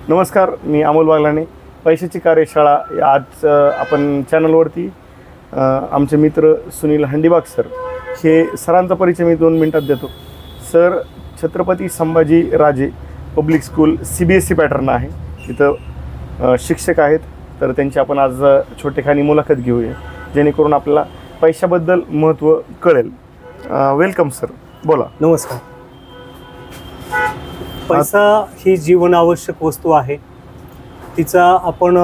नमस्कार, मी अमोल बागलाणे. पैशाची कार्यशाळा या आज आपण चॅनलवरती आमचे मित्र सुनील हंडीबाग सर, हे सरांचा परिचय मी 2 मिनिटात देतो. Sir Chhatrapati Sambhaji Raje public school CBSE pattern आहे, तिथं शिक्षक आहेत. तर त्यांची आपण आज छोटेखानी मुलाखत घेऊया, जेणेकरून आपल्याला पैशाबद्दल महत्त्व कळेल. वेलकम सर, बोला. नमस्कार. पैसा ही जीवनावश्यक वस्तू आहे. तिचा आपण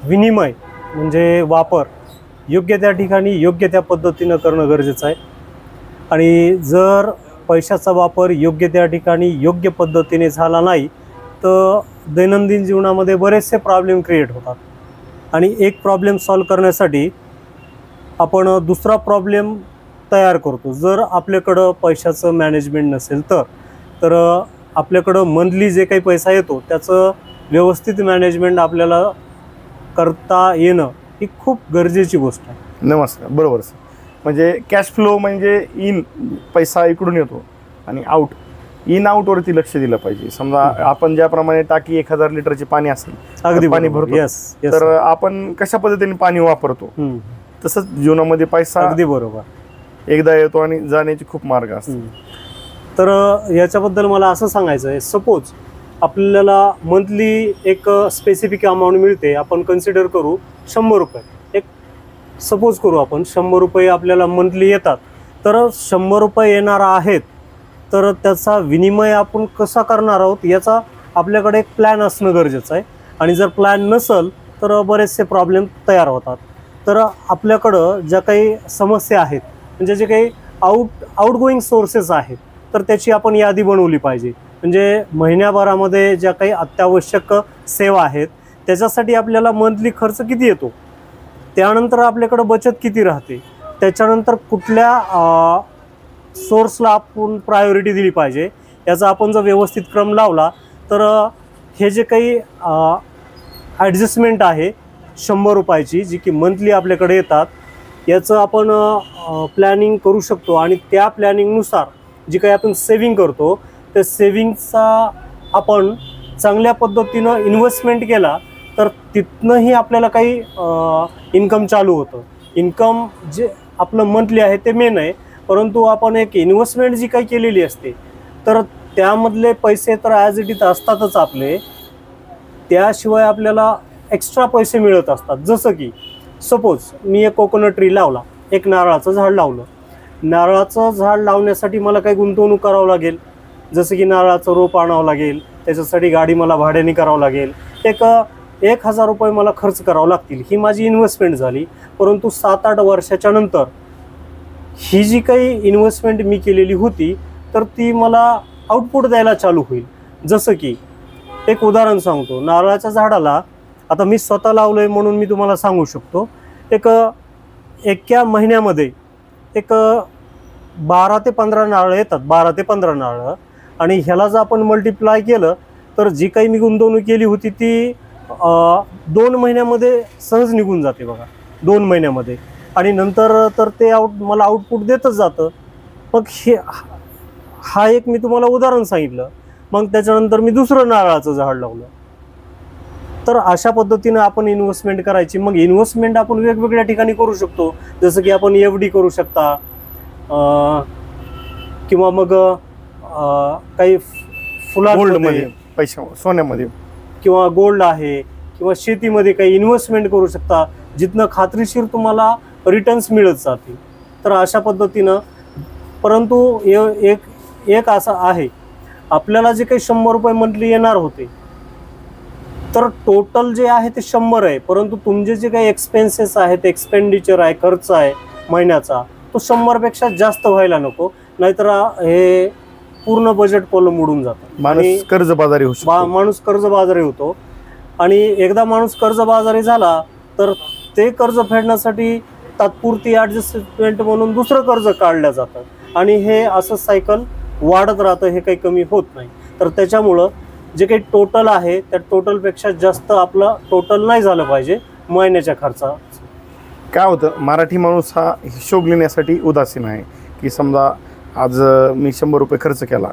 विनिमय म्हणजे वापर योग्य त्या ठिकाणी योग्य त्या पद्धतीनं करणं गरजेचं आहे. आणि जर पैशाचा वापर योग्य त्या ठिकाणी योग्य पद्धतीने झाला नाही तर दैनंदिन जीवनामध्ये बरेचसे प्रॉब्लेम क्रिएट होतात. आणि एक प्रॉब्लेम सॉल्व करण्यासाठी आपण दुसरा प्रॉब्लेम तयार करतो. जर आपल्याकडं पैशाचं मॅनेजमेंट नसेल तर आपल्याकडं मंथली जे काही पैसा येतो त्याचं व्यवस्थित मॅनेजमेंट आपल्याला करता येणं ही खूप गरजेची गोष्ट आहे. नमस्कार, बरोबर सर. म्हणजे कॅश फ्लो म्हणजे इन पैसा इकडून येतो आणि आउट, इन आउटवरती लक्ष दिलं पाहिजे. समजा आपण ज्याप्रमाणे टाकी 1000 लिटरचे पाणी असेल, अगदी पाणी भरतो, तर आपण कशा पद्धतीने पाणी वापरतो तसंच जीवनामध्ये पैसा अगदी बरोबर एकदा येतो आणि जाण्याचे खूप मार्ग असतात. तर याच्याबद्दल मला असं सांगायचं आहे, सपोज आपल्याला मंथली एक स्पेसिफिक अमाऊंट मिळते. आपण कन्सिडर करू 100 रुपये, एक सपोज करू आपण 100 रुपये आपल्याला मंथली येतात. तर 100 रुपये येणार आहेत, तर त्याचा विनिमय आपण कसा करणार आहोत याचा आपल्याकडे एक प्लॅन असणं गरजेचं आहे. आणि जर प्लॅन नसेल तर बरेचसे प्रॉब्लेम तयार होतात. तर आपल्याकडं ज्या काही समस्या आहेत म्हणजे जे काही आउटगोईंग सोर्सेस आहेत तर त्याची आपण यादी बनवली पाहिजे. म्हणजे महिन्याभरामध्ये ज्या काही अत्यावश्यक सेवा आहेत त्याच्यासाठी आपल्याला मंथली खर्च किती येतो, त्यानंतर आपल्याकडं बचत किती राहते, त्याच्यानंतर कुठल्या सोर्सला आपण प्रायोरिटी दिली पाहिजे याचा आपण जर व्यवस्थित क्रम लावला तर हे जे काही ॲडजस्टमेंट आहे 100 रुपयाची जी की मंथली आपल्याकडे येतात याचं आपण प्लॅनिंग करू शकतो. आणि त्या प्लॅनिंगनुसार जी काही आपण सेविंग करतो त्या सेविंगचा आपण चांगल्या पद्धतीनं इन्व्हेस्टमेंट केला तर तिथनंही आपल्याला काही इन्कम चालू होतं. इन्कम जे आपलं मंथली आहे ते मेन आहे, परंतु आपण एक इन्व्हेस्टमेंट जी काही केलेली असते तर त्यामधले पैसे तर ॲज इट इज असतातच आपले, त्याशिवाय आपल्याला एक्स्ट्रा पैसे मिळत असतात. जसं की सपोज मी एक कोकोनट ट्री लावला, एक नारळाचं झाड लावलं. नारळाचं झाड लावण्यासाठी मला काही गुंतवणूक करावं लागेल, जसं की नारळाचं रोप आणावं लागेल, त्याच्यासाठी गाडी मला भाड्याने करावं लागेल, एक 1000 रुपये मला खर्च करावं लागतील. ही माझी इन्व्हेस्टमेंट झाली. परंतु 7-8 वर्षाच्या नंतर ही जी काही इन्व्हेस्टमेंट मी केलेली होती तर ती मला आउटपुट द्यायला चालू होईल. जसं की एक उदाहरण सांगतो, नारळाच्या झाडाला आता मी स्वतः लावलं आहे म्हणून मी तुम्हाला सांगू शकतो, एका महिन्यामध्ये एक 12 ते 15 नारळ येतात, 12 ते 15 नारळ. आणि ह्याला जर आपण मल्टिप्लाय केलं तर जी काही मी गुंतवणूक केली होती ती 2 महिन्यामध्ये सहज निघून जाते बघा, 2 महिन्यामध्ये. आणि नंतर तर ते मला आउटपुट देतच जातं. मग हा एक मी तुम्हाला उदाहरण सांगितलं. मग त्याच्यानंतर मी दुसरं नारळाचं झाड लावलं. तर अशा पद्धतीनं आपण इन्व्हेस्टमेंट करायची. मग इन्व्हेस्टमेंट आपण वेगवेगळ्या ठिकाणी करू शकतो, जसं की आपण FD करू शकता, किंवा मग काही गोल्डमध्ये, पैसा सोन्यामध्ये, किंवा गोल्ड आहे, किंवा शेतीमध्ये काही इन्व्हेस्टमेंट करू शकता जिथनं खात्रीशीर तुम्हाला रिटर्न्स मिळत जातील. तर अशा पद्धतीनं. परंतु एक असं आहे, आपल्याला जे काही 100 रुपये मंथली येणार होते तर टोटल जे आहे ते 100 आहे, परंतु तुमचे जे काही एक्सपेन्सेस आहेत, एक्सपेंडिचर आहे, खर्च आहे महिन्याचा, तो 100पेक्षा जास्त व्हायला नको, नाहीतर हे पूर्ण बजेट पोलम उडून जातं. माणूस कर्जबाजारी होतो. आणि एकदा माणूस कर्जबाजारी झाला तर ते कर्ज फेडण्यासाठी तात्पुरती ॲडजस्टमेंट म्हणून दुसरं कर्ज काढलं जातं आणि हे असं सायकल वाढत राहतं, हे काही कमी होत नाही. तर त्याच्यामुळं जे काही टोटल आहे त्या टोटलपेक्षा जास्त आपलं टोटल नाही झालं पाहिजे महिन्याच्या खर्चा. काय होतं, मराठी माणूस हा हिशोब लिहिण्यासाठी उदासीन आहे. की समजा आज मी 100 रुपये खर्च केला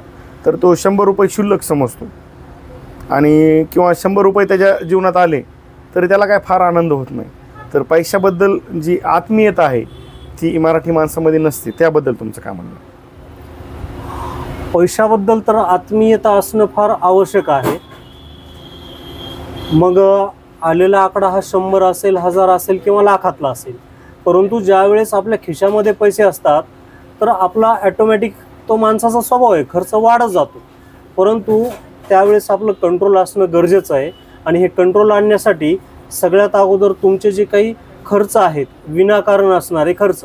तर तो 100 रुपये क्षुल्लक समजतो आणि किंवा 100 रुपये त्याच्या जीवनात आले तरी त्याला काय फार आनंद होत नाही. तर पैशाबद्दल जी आत्मीयता आहे ती मराठी माणसामध्ये नसते. त्याबद्दल तुमचं काय म्हणणं? पैशाबद्दल तर आत्मीयता असणं फार आवश्यक आहे. मग आलेला आकडा हा 100 असेल, 1000 असेल किंवा लाखातला असेल, परंतु ज्या वेळेस आपल्या खिशामध्ये पैसे असतात तर आपला ॲटोमॅटिक तो माणसाचा स्वभाव आहे, खर्च वाढत जातो. परंतु त्यावेळेस आपलं कंट्रोल असणं गरजेचं आहे. आणि हे कंट्रोल आणण्यासाठी सगळ्यात अगोदर तुमचे जे काही खर्च आहेत, विनाकारण असणारे खर्च,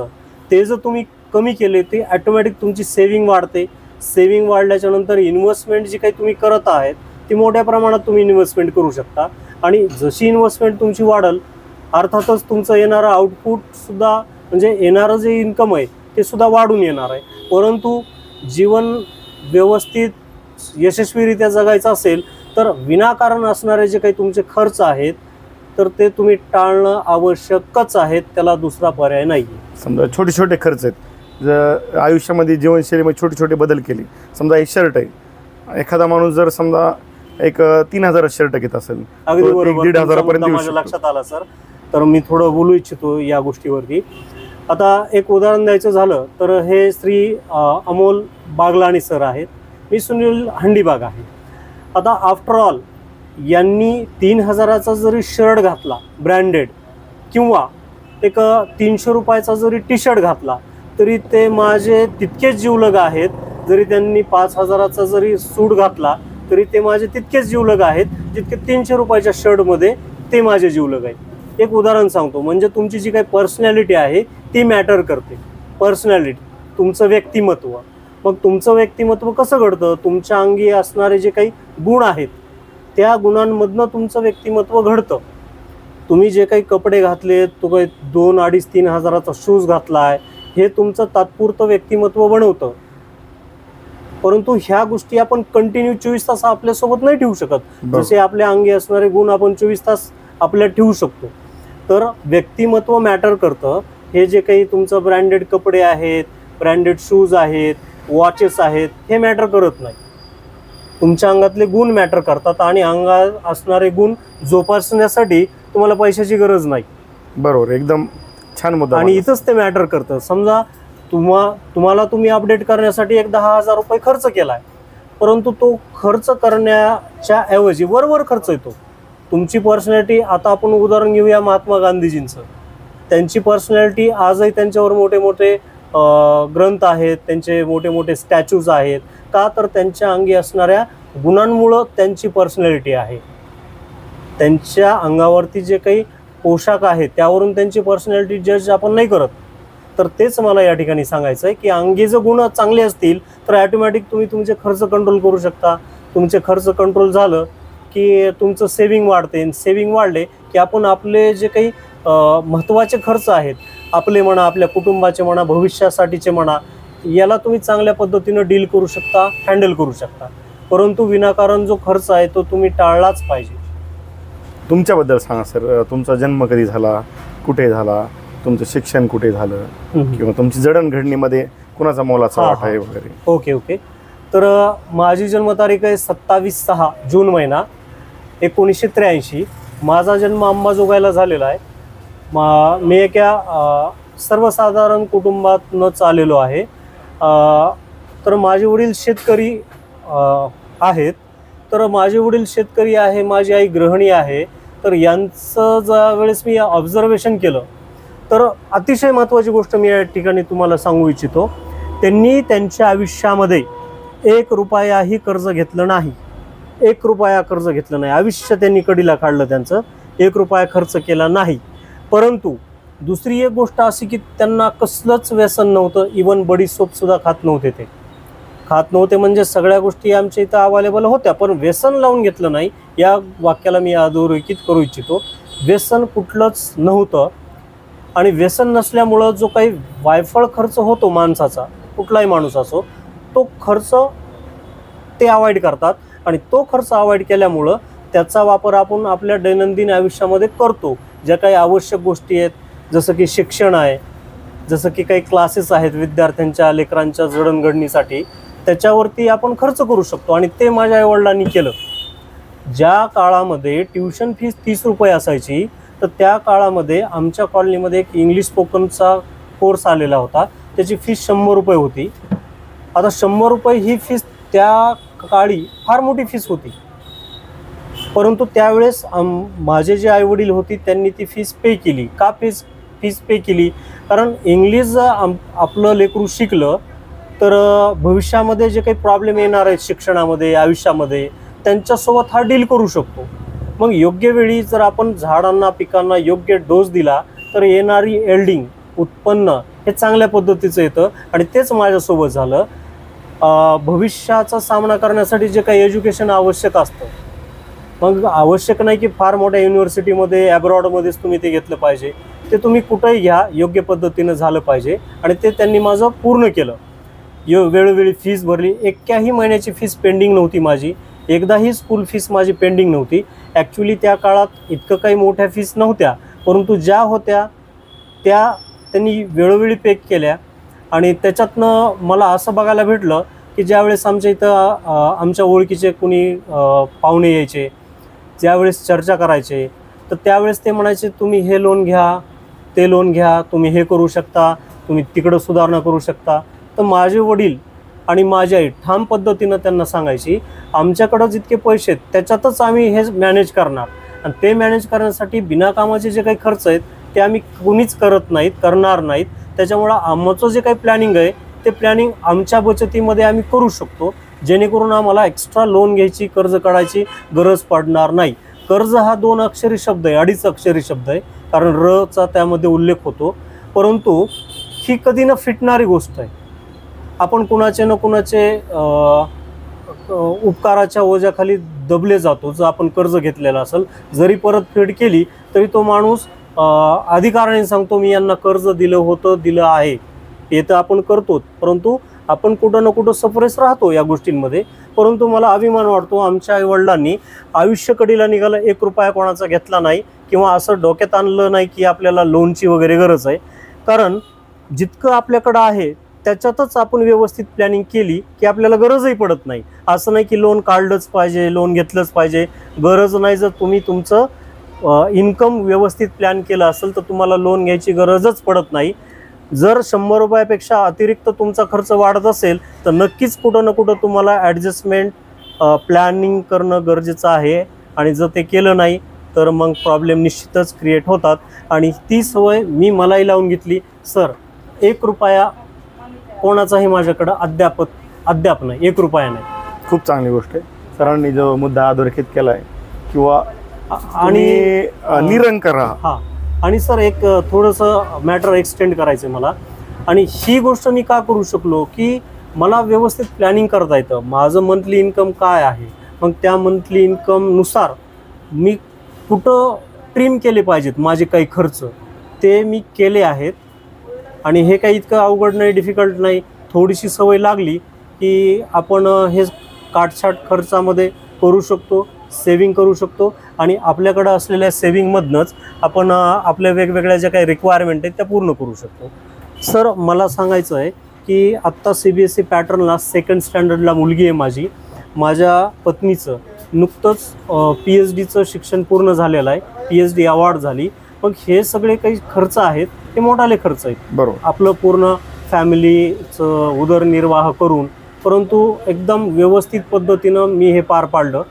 ते जर तुम्ही कमी केले ते ॲटोमॅटिक तुमची सेविंग वाढते. सेविंग वाढल्याच्या नंतर इन्व्हेस्टमेंट जी काही तुम्ही करत आहात ती मोठ्या प्रमाणात तुम्ही इन्व्हेस्टमेंट करू शकता. आणि जशी इन्व्हेस्टमेंट तुमची वाढेल अर्थातच तुमचं येणारं आउटपुटसुद्धा, म्हणजे येणारं जे इन्कम आहे ते सुद्धा वाढून येणार आहे. परंतु जीवन व्यवस्थित यशस्वीरित्या जगायचं असेल तर विनाकारण असणारे जे काही तुमचे खर्च आहेत तर ते तुम्ही टाळणं आवश्यकच आहे. त्याला दुसरा पर्याय नाही. समजा छोटे छोटे खर्च आहेत, जर आयुष्यामध्ये जीवनशैलीमध्ये छोटे छोटे बदल केले. समजा एक शर्ट आहे, एखादा माणूस जर समजा एक 3000 शर्ट घेत असेल, अगदी बरोबर, 1,500 माझ्या लक्षात आला सर. तर मी थोडं बोलू इच्छितो या गोष्टीवरती. आता एक उदाहरण द्यायचं झालं तर हे श्री अमोल बागलाणी सर आहेत, मी सुनील हंडीबाग आहे. आता आफ्टर ऑल यांनी 3000चा जरी शर्ट घातला ब्रँडेड किंवा एक 300 रुपयाचा जरी टी शर्ट घातला तरी ते माझे तितकेच जीवलग आहेत. जरी त्यांनी 5000चा जरी सूट घातला तरी ते माझे तितकेच जीवलग आहेत जितके 300 रुपयाच्या शर्टमध्ये ते माझे जीवलग आहेत. एक उदाहरण सांगतो, म्हणजे तुमची जी काही पर्सनॅलिटी आहे ती मॅटर करते. पर्सनॅलिटी, तुमचं व्यक्तिमत्व. मग तुमचं व्यक्तिमत्व कसं घडतं? तुमच्या अंगी असणारे जे काही गुण आहेत त्या गुणांमधनं तुमचं व्यक्तिमत्व घडतं. तुम्ही जे काही कपडे घातले, तो काही 2, 2.5, 3 हजाराचा शूज घातला आहे, हे तुमचं तात्पुरतं व्यक्तिमत्व बनवतं. परंतु ह्या गोष्टी आपण कंटिन्यू 24 तास आपल्यासोबत नाही ठेवू शकत. जसे आपल्या अंगी असणारे गुण आपण 24 तास आपल्याला ठेवू शकतो. तर व्यक्तिमत्व मॅटर करतं. हे जे काही तुमचं ब्रँडेड कपडे आहेत, ब्रँडेड शूज आहेत, वॉचेस आहेत, हे मॅटर करत नाही. तुमच्या अंगातले गुण मॅटर करतात आणि अंगात असणारे गुण जोपासण्यासाठी तुम्हाला पैशाची गरज नाही. बरोबर, एकदम छान मुद्दा. आणि इथंच ते मॅटर करतं. समजा तुम्हाला तुम्ही अपडेट करण्यासाठी एक 10,000 रुपये खर्च केलाय, परंतु तो खर्च करण्याच्या ऐवजी वरवर खर्च येतो. तुमची पर्सनॅलिटी, आता आपण उदाहरण घेऊया महात्मा गांधीजींचं. त्यांची पर्सनॅलिटी आजही त्यांच्यावर मोठे मोठे ग्रंथ आहेत, त्यांचे मोठे मोठे स्टॅच्यूज आहेत. का तर त्यांच्या अंगी असणाऱ्या गुणांमुळं त्यांची पर्सनॅलिटी आहे. त्यांच्या अंगावरती जे काही पोशाख आहेत त्यावरून त्यांची पर्सनॅलिटी जज आपण नाही करत. तर तेच मला या ठिकाणी सांगायचं आहे की अंगी जर गुण चांगले असतील तर ॲटोमॅटिक तुम्ही तुमचे खर्च कंट्रोल करू शकता. तुमचे खर्च कंट्रोल झालं की तुमचं सेविंग वाढते. सेविंग वाढले की आपण आपले जे काही महत्त्वाचे खर्च आहेत, आपले म्हणा, आपल्या कुटुंबाचे म्हणा, भविष्यासाठीचे म्हणा, याला तुम्ही चांगल्या पद्धतीनं डील करू शकता, हँडल करू शकता. परंतु विनाकारण जो खर्च आहे तो तुम्ही टाळलाच पाहिजे. तुमच्याबद्दल सांगा सर. तुमचा जन्म कधी झाला, कुठे झाला, तुमचं शिक्षण कुठे झालं, किंवा तुमची जडणघडणीमध्ये कुणाचा मोलाचा वाटा आहे वगैरे? ओके. तर माझी जन्मतारीख आहे 27/6 जून महिना 1983. माझा जन्म अंबाजोगाईला झालेला आहे. मी एका सर्वसाधारण कुटुंबातूनच आलेलो आहे. तर माझे वडील शेतकरी आहेत. तर माझे वडील शेतकरी आहे, माझी आई गृहिणी आहे. तर यांचं ज्या वेळेस मी ऑब्झर्वेशन केलं तर अतिशय महत्त्वाची गोष्ट मी या ठिकाणी तुम्हाला सांगू इच्छितो. त्यांनी त्यांच्या आयुष्यामध्ये 1 रुपयाही कर्ज घेतलं नाही. 1 रुपया कर्ज घेतलं नाही. आयुष्य त्यांनी कडेला काढलं त्यांचं. 1 रुपया खर्च केला नाही. परंतु दुसरी एक गोष्ट अशी की त्यांना कसलंच व्यसन नव्हतं. इवन बडीसोपसुद्धा खात नव्हते. ते खात नव्हते म्हणजे सगळ्या गोष्टी आमच्या इथं अवेलेबल होत्या, पण व्यसन लावून घेतलं नाही. या वाक्याला मी अधोरेखित करू इच्छितो. व्यसन कुठलंच नव्हतं. आणि व्यसन नसल्यामुळं जो काही वायफळ खर्च होतो माणसाचा, कुठलाही माणूस असो, तो खर्च ते अवॉइड करतात. आणि तो खर्च अवॉइड केल्यामुळं त्याचा वापर आपण आपल्या दैनंदिन आयुष्यामध्ये करतो. ज्या काही आवश्यक गोष्टी आहेत, जसं की शिक्षण आहे, जसं की काही क्लासेस आहेत विद्यार्थ्यांच्या, लेकरांच्या जडणघडणीसाठी, त्याच्यावरती आपण खर्च करू शकतो. आणि ते माझ्या आईवडिलांनी केलं. ज्या काळामध्ये ट्युशन फीस 30 रुपये असायची, तर त्या काळामध्ये आमच्या कॉलनीमध्ये एक इंग्लिश स्पोकनचा कोर्स आलेला होता, त्याची फीस 100 रुपये होती. आता 100 रुपये ही फीस त्या काळी फार मोठी फीस होती, परंतु त्यावेळेस माझे जे आईवडील होते त्यांनी ती फीस पे केली. का फीस पे केली? कारण इंग्लिश आपलं लेकरू शिकलं तर भविष्यामध्ये जे काही प्रॉब्लेम येणार आहेत शिक्षणामध्ये, आयुष्यामध्ये, त्यांच्यासोबत हा डील करू शकतो. मग योग्य वेळी जर आपण झाडांना, पिकांना योग्य डोस दिला तर येणारी एल्डिंग, उत्पन्न हे चांगल्या पद्धतीचं येतं. आणि तेच माझ्यासोबत झालं. भविष्याचा सामना करण्यासाठी जे काही एज्युकेशन आवश्यक असतं, मग आवश्यक नाही की फार मोठ्या युनिव्हर्सिटीमध्ये, ॲब्रॉडमध्येच तुम्ही ते घेतलं पाहिजे. ते तुम्ही कुठंही घ्या, योग्य पद्धतीनं झालं पाहिजे. आणि ते त्यांनी माझं पूर्ण केलं. वेळोवेळी फीस भरली. एकाही महिन्याची फीस पेंडिंग नव्हती माझी. एकदाही स्कूल फीस माझी पेंडिंग नव्हती. ॲक्च्युली त्या काळात इतकं काही मोठ्या फीस नव्हत्या, परंतु ज्या होत्या त्या त्यांनी वेळोवेळी पे केल्या. आणि त्याच्यातनं मला असं बघायला भेटलं की ज्यावेळेस आमच्या इथं आमच्या ओळखीचे कुणी पाहुणे यायचे, ज्यावेळेस चर्चा करायचे, तर त्यावेळेस ते म्हणायचे तुम्ही हे लोन घ्या, ते लोन घ्या, तुम्ही हे करू शकता, तुम्ही तिकडं सुधारणा करू शकता. तर माझे वडील आणि माझी आई ठाम पद्धतीनं त्यांना सांगायची आमच्याकडं जितके पैसे आहेत त्याच्यातच आम्ही हे मॅनेज करणार. आणि ते मॅनेज करण्यासाठी बिनाकामाचे जे काही खर्च आहेत ते आम्ही कुणीच करत नाहीत, करणार नाहीत. त्याच्यामुळं आमचं जे काही प्लॅनिंग आहे ते प्लॅनिंग आमच्या बचतीमध्ये आम्ही करू शकतो, जेणेकरून आम्हाला एक्स्ट्रा लोन घ्यायची, कर्ज काढायची गरज पडणार नाही. कर्ज हा 2 अक्षरी शब्द आहे, 2.5 अक्षरी शब्द आहे, कारण रचा त्यामध्ये उल्लेख होतो. परंतु ही कधी न फिटणारी गोष्ट आहे. आपण कुणाचे न कुणाचे उपकाराच्या ओझ्याखाली दबले जातो. जर आपण कर्ज घेतलेलं असेल, जरी परतफेड केली तरी तो माणूस अधिकाराने सांगतो मी यांना कर्ज दिलं होतं, दिलं आहे. हे तर आपण करतोच, परंतु आपण कुठं ना कुठं सफरेस राहतो या गोष्टींमध्ये. परंतु मला अभिमान वाटतो आमच्या आईवडिलांनी आयुष्यकडीला निघाला 1 रुपया कोणाचा घेतला नाही, किंवा असं डोक्यात आणलं नाही की आपल्याला लोनची वगैरे गरज आहे. कारण जितकं आपल्याकडं आहे त्याच्यातच आपण व्यवस्थित प्लॅनिंग केली की आपल्याला गरजही पडत नाही. असं नाही की लोन काढलंच पाहिजे, लोन घेतलंच पाहिजे, गरज नाही. जर तुम्ही तुमचं इन्कम व्यवस्थित प्लॅन केलं असेल तर तुम्हाला लोन घ्यायची गरजच पडत नाही. जर 100 रुपयापेक्षा अतिरिक्त तुमचा खर्च वाढत असेल तर नक्कीच कुठं ना कुठं तुम्हाला ॲडजस्टमेंट प्लॅनिंग करणं गरजेचं आहे. आणि जर ते केलं नाही तर मग प्रॉब्लेम निश्चितच क्रिएट होतात. आणि ती सवय मलाही लावून घेतली. सर 1 रुपया कोणाचाही माझ्याकडं अद्याप नाही, 1 रुपया नाही. खूप चांगली गोष्ट आहे. सरांनी जो मुद्दा अधोरेखित केला आहे किंवा आणि निरंकार हां. आणि सर एक थोडंसं मॅटर एक्सटेंड करायचं आहे मला. आणि ही गोष्ट मी का करू शकलो की मला व्यवस्थित प्लॅनिंग करता येतं. माझं मंथली इन्कम काय आहे, मग त्या मंथली इन्कमनुसार मी कुठं ट्रिम केले पाहिजेत माझे काही खर्च, ते मी केले आहेत. आणि हे काही इतकं अवघड नाही, डिफिकल्ट नाही. थोडीशी सवय लागली की आपण हे काटछाट खर्चामध्ये करू शकतो, सेविंग करू शकतो. आणि आपल्याकडं असलेल्या सेविंगमधनंच आपण आपल्या वेगवेगळ्या ज्या काही रिक्वायरमेंट आहेत त्या पूर्ण करू शकतो. सर मला सांगायचं आहे की आत्ता CBSE पॅटर्नला 2nd स्टँडर्डला मुलगी आहे माझी. माझ्या पत्नीचं नुकतंच PhDचं शिक्षण पूर्ण झालेलं आहे, PhD अवॉर्ड झाली. मग हे सगळे काही खर्च आहेत हे मोठाले खर्च आहेत. बरोबर. आपलं पूर्ण फॅमिलीचं उदरनिर्वाह करून, परंतु एकदम व्यवस्थित पद्धतीनं मी हे पार पाडलं.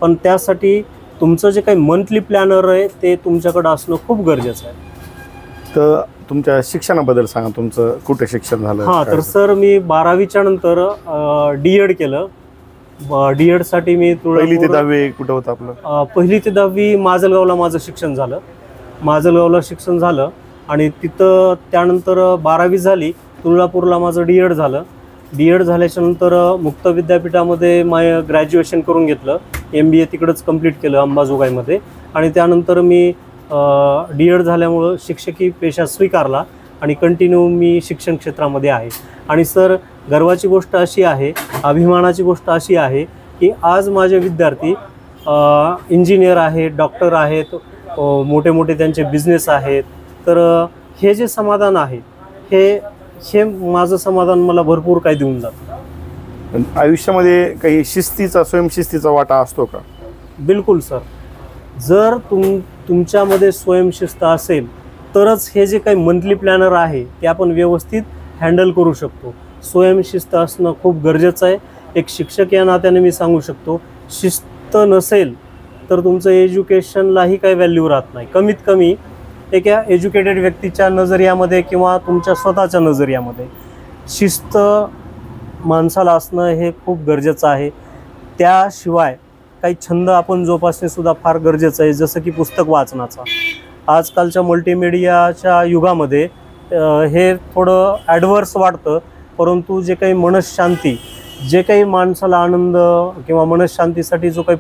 पण त्यासाठी तुमचं जे काही मंथली प्लॅनर आहे ते तुमच्याकडं असणं खूप गरजेचं आहे. तर तुमच्या शिक्षणाबद्दल सांगा, तुमचं कुठे शिक्षण झालं? हां, तर सर मी 12वीच्या नंतर D.Ed केलं. D.Edसाठी मी 1ली ते 10वी कुठं होतं आपलं? 1ली ते 10वी माजलगावला माझं शिक्षण झालं. माजलगावला शिक्षण झालं आणि तिथं त्यानंतर 12वी झाली. तुळजापूरला माझं D.Ed झालं. D.Ed झाल्याच्यानंतर मुक्त विद्यापीठामध्ये ग्रॅज्युएशन करून घेतलं. MBA तिकडंच कंप्लीट केलं अंबाजोगाईमध्ये. आणि त्यानंतर मी D.Ed झाल्यामुळं शिक्षकी पेशा स्वीकारला आणि कंटिन्यू मी शिक्षण क्षेत्रामध्ये आहे. आणि सर गर्वाची गोष्ट अशी आहे, अभिमानाची गोष्ट अशी आहे की आज माझे विद्यार्थी इंजिनियर आहेत, डॉक्टर आहेत, मोठे मोठे त्यांचे बिझनेस आहेत. तर हे जे समाधान आहे हे माझं समाधान मला भरपूर काही देऊन जातं. आयुष्यामध्ये काही शिस्तीचा, स्वयंशिस्तीचा वाटा असतो का? बिलकुल सर. जर तुमच्यामध्ये स्वयंशिस्त असेल तरच हे जे काही मंथली प्लॅनर आहे ते आपण व्यवस्थित हँडल करू शकतो. स्वयंशिस्त असणं खूप गरजेचं आहे. एक शिक्षक या नात्याने मी सांगू शकतो, शिस्त नसेल तर तुमचं एज्युकेशनलाही काही व्हॅल्यू राहत नाही. कमीत कमी एका एज्युकेटेड व्यक्तीच्या नजरियामध्ये किंवा तुमच्या स्वतःच्या नजरियामध्ये शिस्त माणसाला असणं हे खूप गरजेचं आहे. त्याशिवाय काही छंद आपण जोपासणेसुद्धा फार गरजेचं आहे, जसं की पुस्तक वाचनाचा. आजकालच्या मल्टीमीडियाच्या युगामध्ये हे थोडं ॲडव्हर्स वाटतं, परंतु जे काही मनःशांती, जे काही माणसाला आनंद किंवा मनःशांतीसाठी जो काही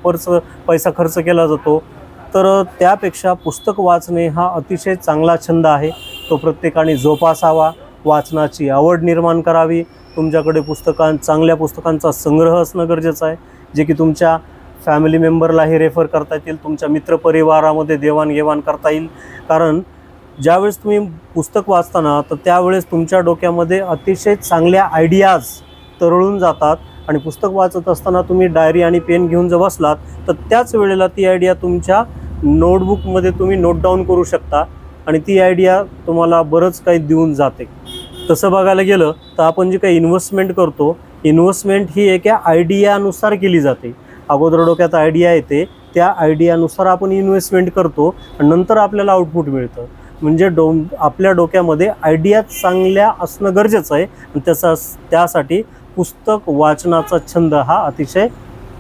पैसा खर्च केला जातो, तर त्यापेक्षा पुस्तक वाचणे हा अतिशय चांगला छंद आहे. तो प्रत्येकाने जोपासावा, वाचनाची आवड निर्माण करावी. तुमच्याकडे चांगल्या पुस्तकांचा संग्रह असणं गरजेचं आहे, जे की तुमच्या फॅमिली मेंबरलाही रेफर करता येतील, तुमच्या मित्रपरिवारामध्ये देवाणघेवाण करता येईल. कारण ज्यावेळेस तुम्ही पुस्तक वाचताना तर त्यावेळेस तुमच्या डोक्यामध्ये अतिशय चांगल्या आयडियाज तरळून जातात आणि पुस्तक वाचत असताना तुम्ही डायरी आणि पेन घेऊन जर बसलात तर त्याच वेळेला ती आयडिया तुमच्या नोटबुकमध्ये तुम्ही नोट डाऊन करू शकता आणि ती आयडिया तुम्हाला बरंच काही देऊन जाते. तसं बघायला गेलं तर आपण जी काही इन्व्हेस्टमेंट करतो, इन्व्हेस्टमेंट ही एका आयडियानुसार केली जाते. अगोदर डोक्यात आयडिया येते, त्या आयडियानुसार आपण इन्व्हेस्टमेंट करतो आणि नंतर आपल्याला आउटपुट मिळतं. म्हणजे आपल्या डोक्यामध्ये आयडिया चांगल्या असणं गरजेचं आहे आणि त्यासाठी पुस्तक वाचनाचा छंद हा अतिशय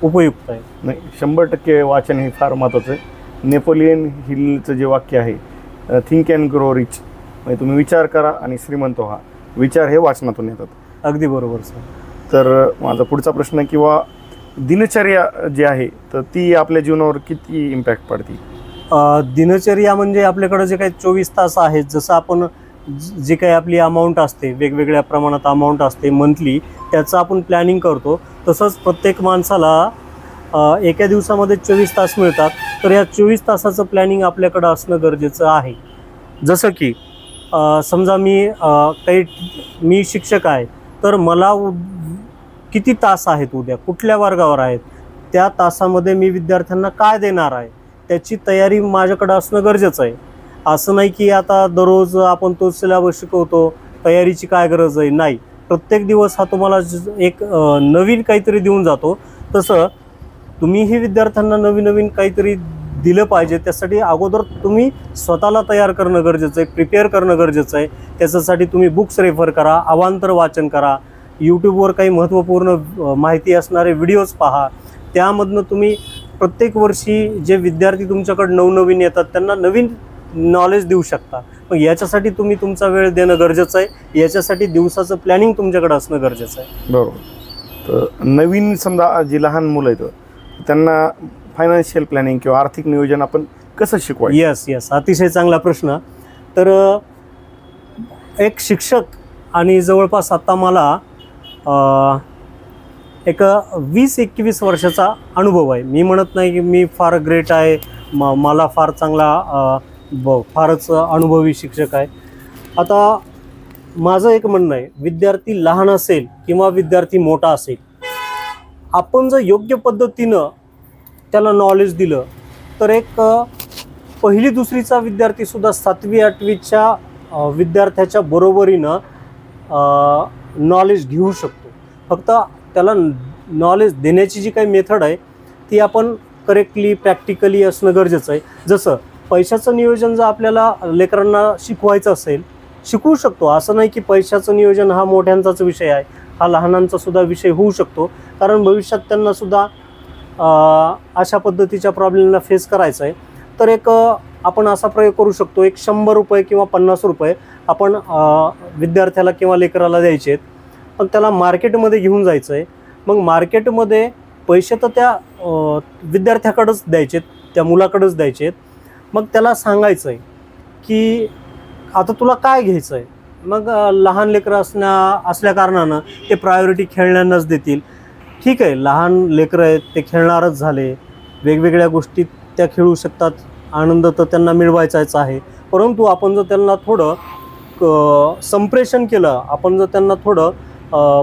उपयुक्त आहे. नाही, 100% वाचन हे फार महत्त्वाचं आहे. नेपोलियन हिलचं जे वाक्य आहे, थिंक अँड ग्रो रिच, म्हणजे तुम्ही विचार करा आणि श्रीमंत व्हा. विचार हे वाचनातून येतात. अगदी बरोबर सर. तर माझा पुढचा प्रश्न किंवा दिनचर्या जी आहे तर ती आपल्या जीवनावर किती इम्पॅक्ट पडते? दिनचर्या म्हणजे आपल्याकडं जे काही 24 तास आहेत, जसं आपण जी काही आपली अमाऊंट असते, वेगवेगळ्या प्रमाणात अमाऊंट असते मंथली, त्याचं आपण प्लॅनिंग करतो. तसंच प्रत्येक माणसाला एका दिवसामध्ये 24 तास मिळतात, तर या 24 तासाचं प्लॅनिंग आपल्याकडं असणं गरजेचं आहे. जसं की समजा मी शिक्षक आहे, तर मला किती तास आहेत, उद्या कुठल्या वर्गावर आहेत, त्या तासामध्ये मी विद्यार्थ्यांना काय देणार आहे, त्याची तयारी माझ्याकडं असणं गरजेचं आहे. असं नाही की आता दररोज आपण तो सिलेबस शिकवतो, तयारीची काय गरज आहे. नाही, प्रत्येक दिवस हा तुम्हाला एक नवीन काहीतरी देऊन जातो. तसं तुम्हीही विद्यार्थ्यांना नवीन नवीन काहीतरी दिलं पाहिजे. त्यासाठी अगोदर तुम्ही स्वतःला तयार करणं गरजेचं आहे, प्रिपेअर करणं गरजेचं आहे. त्याच्यासाठी तुम्ही बुक्स रेफर करा, अवांतर वाचन करा, यूट्यूबवर काही महत्त्वपूर्ण माहिती असणारे व्हिडिओज पहा. त्यामधनं तुम्ही प्रत्येक वर्षी जे विद्यार्थी तुमच्याकडे नवनवीन येतात त्यांना नवीन नॉलेज देऊ शकता. मग याच्यासाठी तुम्ही तुमचा वेळ देणं गरजेचं आहे. याच्यासाठी दिवसाचं प्लॅनिंग तुमच्याकडे असणं गरजेचं आहे. बरोबर. तर नवीन समजा जी लहान मुलं आहेत त्यांना फायनान्शियल प्लॅनिंग किंवा आर्थिक नियोजन आपण कसं शिकवायचं? येस, अतिशय चांगला प्रश्न. तर एक शिक्षक आणि जवळपास आता मला एक 20-21 वर्षाचा अनुभव आहे. मी म्हणत नाही की मी फार ग्रेट आहे, मला फार चांगला फारच अनुभवी शिक्षक आहे. आता माझं एक म्हणणं आहे, विद्यार्थी लहान असेल किंवा विद्यार्थी मोठा असेल, आपण जर योग्य पद्धतीनं त्याला नॉलेज दिलं तर एक 1ली-2रीचा विद्यार्थीसुद्धा 7वी-8वीच्या विद्यार्थ्याच्या बरोबरीनं नॉलेज घेऊ शकतो. फक्त त्याला नॉलेज देण्याची जी काही मेथड आहे ती आपण करेक्टली प्रॅक्टिकली असणं गरजेचं आहे. जसं पैशाचं नियोजन जर आपल्याला लेकरांना शिकवायचं असेल, शिकवू शकतो. असं नाही की पैशाचं नियोजन हा मोठ्यांचाच विषय आहे, हा लहानांचा सुद्धा विषय होऊ शकतो. कारण भविष्यात त्यांनासुद्धा अशा पद्धतीच्या प्रॉब्लेमला फेस करायचं आहे. तर एक आपण असा प्रयोग करू शकतो, एक 100 रुपये किंवा 50 रुपये आपण विद्यार्थ्याला किंवा लेकराला द्यायचे आहेत. मग त्याला मार्केटमध्ये घेऊन जायचं आहे. मग मार्केटमध्ये पैसे तर त्या विद्यार्थ्याकडंच द्यायचे, त्या मुलाकडंच द्यायचे आहेत. मग त्याला सांगायचं आहे की आता तुला काय घ्यायचं आहे. मग लहान लेकरं असल्या कारणानं ते प्रायोरिटी खेळण्यांनाच देतील. ठीक आहे, लहान लेकरं आहेत, ते खेळणारच झाले, वेगवेगळ्या गोष्टी त्या खेळू शकतात, आनंद तर त्यांना मिळवायचाच आहे. परंतु आपण जर त्यांना थोडं संप्रेषण केलं, आपण जर त्यांना थोडं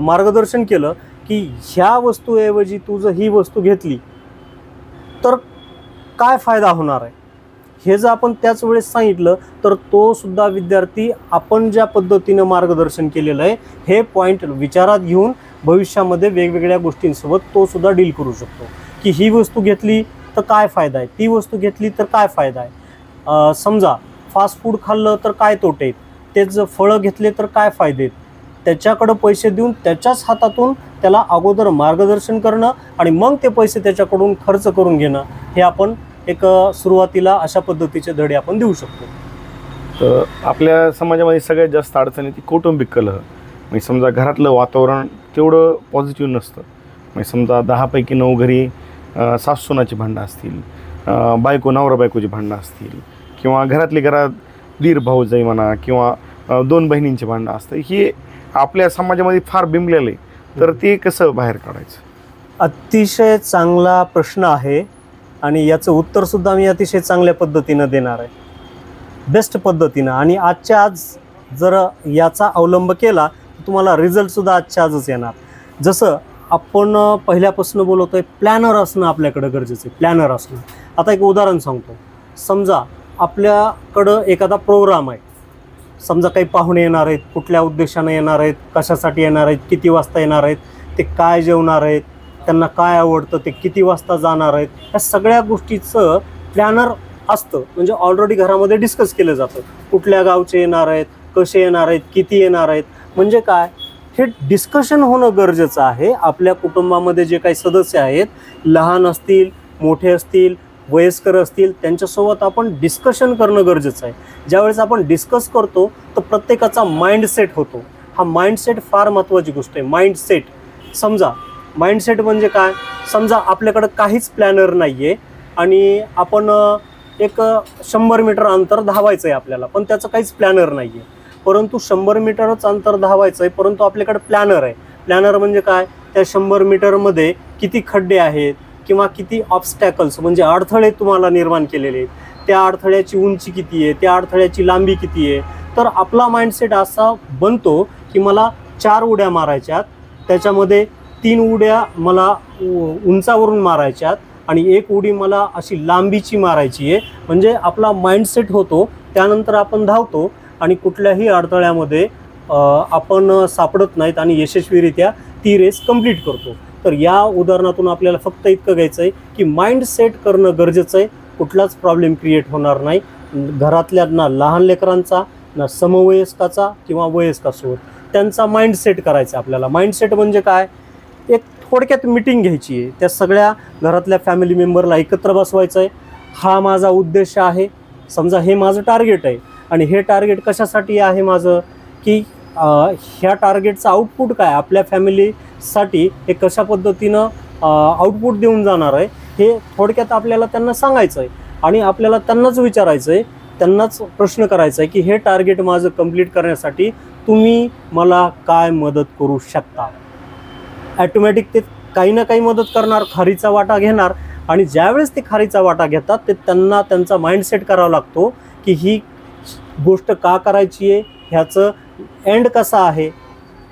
मार्गदर्शन केलं की ह्या वस्तूऐवजी तू जर ही वस्तू घेतली तर काय फायदा होणार आहे हे जर आपण त्याच वेळेस सांगितलं तर तो सुद्धा विद्यार्थी आपण ज्या पद्धतीनं मार्गदर्शन केलेलं आहे हे पॉईंट विचारात घेऊन भविष्यामध्ये वेगवेगळ्या गोष्टींसोबत तो सुद्धा डील करू शकतो की ही वस्तू घेतली तर काय फायदा आहे, ती वस्तू घेतली तर काय फायदा आहे. समजा फास्ट फूड खाल्लं तर काय तोटे आहेत, तेच जर फळं घेतले तर काय फायदे आहेत, त्याच्याकडं पैसे देऊन त्याच्याच हातातून त्याला अगोदर मार्गदर्शन करणं आणि मग ते पैसे त्याच्याकडून खर्च करून घेणं हे आपण एक सुरुवातीला अशा पद्धतीचे धडे आपण देऊ शकतो. तर आपल्या समाजामध्ये सगळ्यात जास्त अडचण आहे ती कौटुंबिक कलह. म्हणजे समजा घरातलं वातावरण तेवढं पॉझिटिव्ह नसतं. म्हणजे समजा 10पैकी 9 घरी सासू सुनाची भांडणं असतील, बायको नवरा बायकोची भांडणं असतील, किंवा घरात दीर भाऊजाई म्हणा, किंवा 2 बहिणींची भांडणं असतं. हे आपल्या समाजामध्ये फार बिंबलेलं आहे. तर ते कसं बाहेर काढायचं? अतिशय चांगला प्रश्न आहे आणि याचं उत्तरसुद्धा मी अतिशय चांगल्या पद्धतीनं देणार आहे, बेस्ट पद्धतीनं. आणि आजच्या आज जर याचा अवलंब केला तर तुम्हाला रिझल्टसुद्धा आजच्या आजच येणार. जसं आपण पहिल्यापासून बोलतो आहे, प्लॅनर असणं आपल्याकडं गरजेचं आहे, प्लॅनर असणं. आता एक उदाहरण सांगतो. समजा आपल्याकडं एखादा प्रोग्राम आहे, समजा काही पाहुणे येणार आहेत, कुठल्या उद्देशानं येणार आहेत, कशासाठी येणार आहेत, किती वाजता येणार आहेत, ते काय जेवणार आहेत, त्यांना काय आवडतं, ते किती वाजता जाणार आहेत, या सगळ्या गोष्टीचं प्लॅनर असतं. म्हणजे ऑलरेडी घरामध्ये डिस्कस केलं जातं, कुठल्या गावचे येणार आहेत, कसे येणार आहेत, किती येणार आहेत. म्हणजे काय, हे डिस्कशन होणं गरजेचं आहे. आपल्या कुटुंबामध्ये जे काही सदस्य आहेत, लहान असतील, मोठे असतील, वयस्कर असतील, त्यांच्यासोबत आपण डिस्कशन करणं गरजेचं आहे. ज्यावेळेस आपण डिस्कस करतो तर प्रत्येकाचा माइंडसेट होतो. हा माइंडसेट फार महत्त्वाची गोष्ट आहे. माइंडसेट, समजा माइंडसेट म्हणजे काय, समजा आपल्याकडं काहीच प्लॅनर नाही आहे आणि आपण एक 100 मीटर अंतर धावायचं आहे आपल्याला, पण त्याचं काहीच प्लॅनर नाही आहे. परंतु 100 मीटरच अंतर धावायचं आहे, परंतु आपल्याकडे प्लॅनर आहे. प्लॅनर म्हणजे काय, त्या 100 मीटरमध्ये किती खड्डे आहेत किंवा किती ऑब्स्टॅकल्स म्हणजे अडथळे तुम्हाला निर्माण केलेले आहेत, त्या अडथळ्याची उंची किती आहे, त्या अडथळ्याची लांबी किती आहे. तर आपला माइंडसेट असा बनतो की मला 4 उड्या मारायच्यात, त्याच्यामध्ये 3 उड्या मला उंचावरून मारायच्यात आणि 1 उडी मला अशी लांबीची मारायची आहे. म्हणजे आपला माइंडसेट होतो. त्यानंतर आपण धावतो आणि कुठल्याही अडथळ्यामध्ये आपण सापडत नाहीत आणि यशस्वीरित्या ती रेस कंप्लीट करतो. तर या उदाहरणातून आपल्याला फक्त इतकं घ्यायचं आहे की माइंड सेट करणं गरजेचं आहे. कुठलाच प्रॉब्लेम क्रिएट होणार नाही घरातल्या, ना लहान लेकरांचा, ना समवयस्काचा किंवा वयस्कासोबत. त्यांचा माइंड सेट करायचा आपल्याला. माइंड सेट म्हणजे काय, एक थोडक्यात मीटिंग घ्यायची आहे, त्या सगळ्या घरातल्या फॅमिली मेंबरला एकत्र बसवायचं आहे. हा माझा उद्देश आहे, समजा हे माझं टार्गेट आहे आणि हे टार्गेट कशासाठी आहे माझं, की ह्या टार्गेटचं आउटपुट काय, आपल्या फॅमिलीसाठी हे कशा पद्धतीनं आउटपुट देऊन जाणार आहे हे थोडक्यात आपल्याला त्यांना सांगायचं आहे. आणि आपल्याला त्यांनाच विचारायचं आहे, त्यांनाच प्रश्न करायचा आहे की हे टार्गेट माझं कंप्लीट करण्यासाठी तुम्ही मला काय मदत करू शकता. ॲटोमॅटिक ते काही ना काही मदत करणार, खारीचा वाटा घेणार. आणि ज्यावेळेस ते खारीचा वाटा घेतात ते त्यांना त्यांचा माइंडसेट करावा लागतो की ही गोष्ट का करायची आहे, ह्याचं एंड कसा आहे,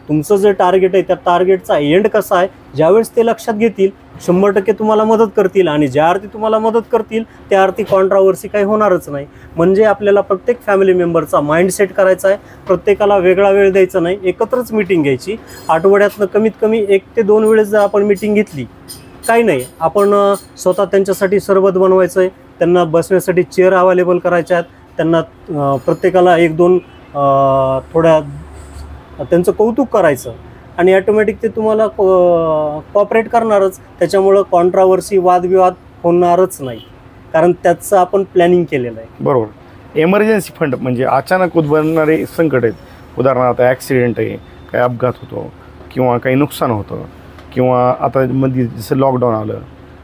तुमचं जे टार्गेट आहे त्या टार्गेटचा एंड कसा आहे. ज्यावेळेस ते लक्षात घेतील 100% तुम्हाला मदत करतील आणि ज्या अर्थी तुम्हाला मदत करतील त्या अर्थी कॉन्ट्रावर्सी काही होणारच नाही. म्हणजे आपल्याला प्रत्येक फॅमिली मेंबरचा माइंडसेट करायचा आहे. प्रत्येकाला वेगळा वेळ द्यायचा नाही, एकत्रच मीटिंग घ्यायची. आठवड्यातनं कमीत कमी 1 ते 2 वेळेस जर आपण मीटिंग घेतली, काही नाही, आपण स्वतः त्यांच्यासाठी सरबत बनवायचं आहे, त्यांना बसण्यासाठी चेअर अवेलेबल करायच्या आहेत, त्यांना प्रत्येकाला 1-2 थोड्या त्यांचं कौतुक करायचं आणि ॲटोमॅटिक ते तुम्हाला कॉपरेट करणारच. त्याच्यामुळं कॉन्ट्रावर्सी, वादविवाद होणारच नाही, कारण त्याचं आपण प्लॅनिंग केलेलं आहे. बरोबर. एमर्जन्सी फंड म्हणजे अचानक उद्भवणारे संकट आहेत. उदाहरणार्थ ॲक्सिडेंट आहे, काही अपघात होतो किंवा काही नुकसान होतं, किंवा आता मध्ये जसं लॉकडाऊन आलं,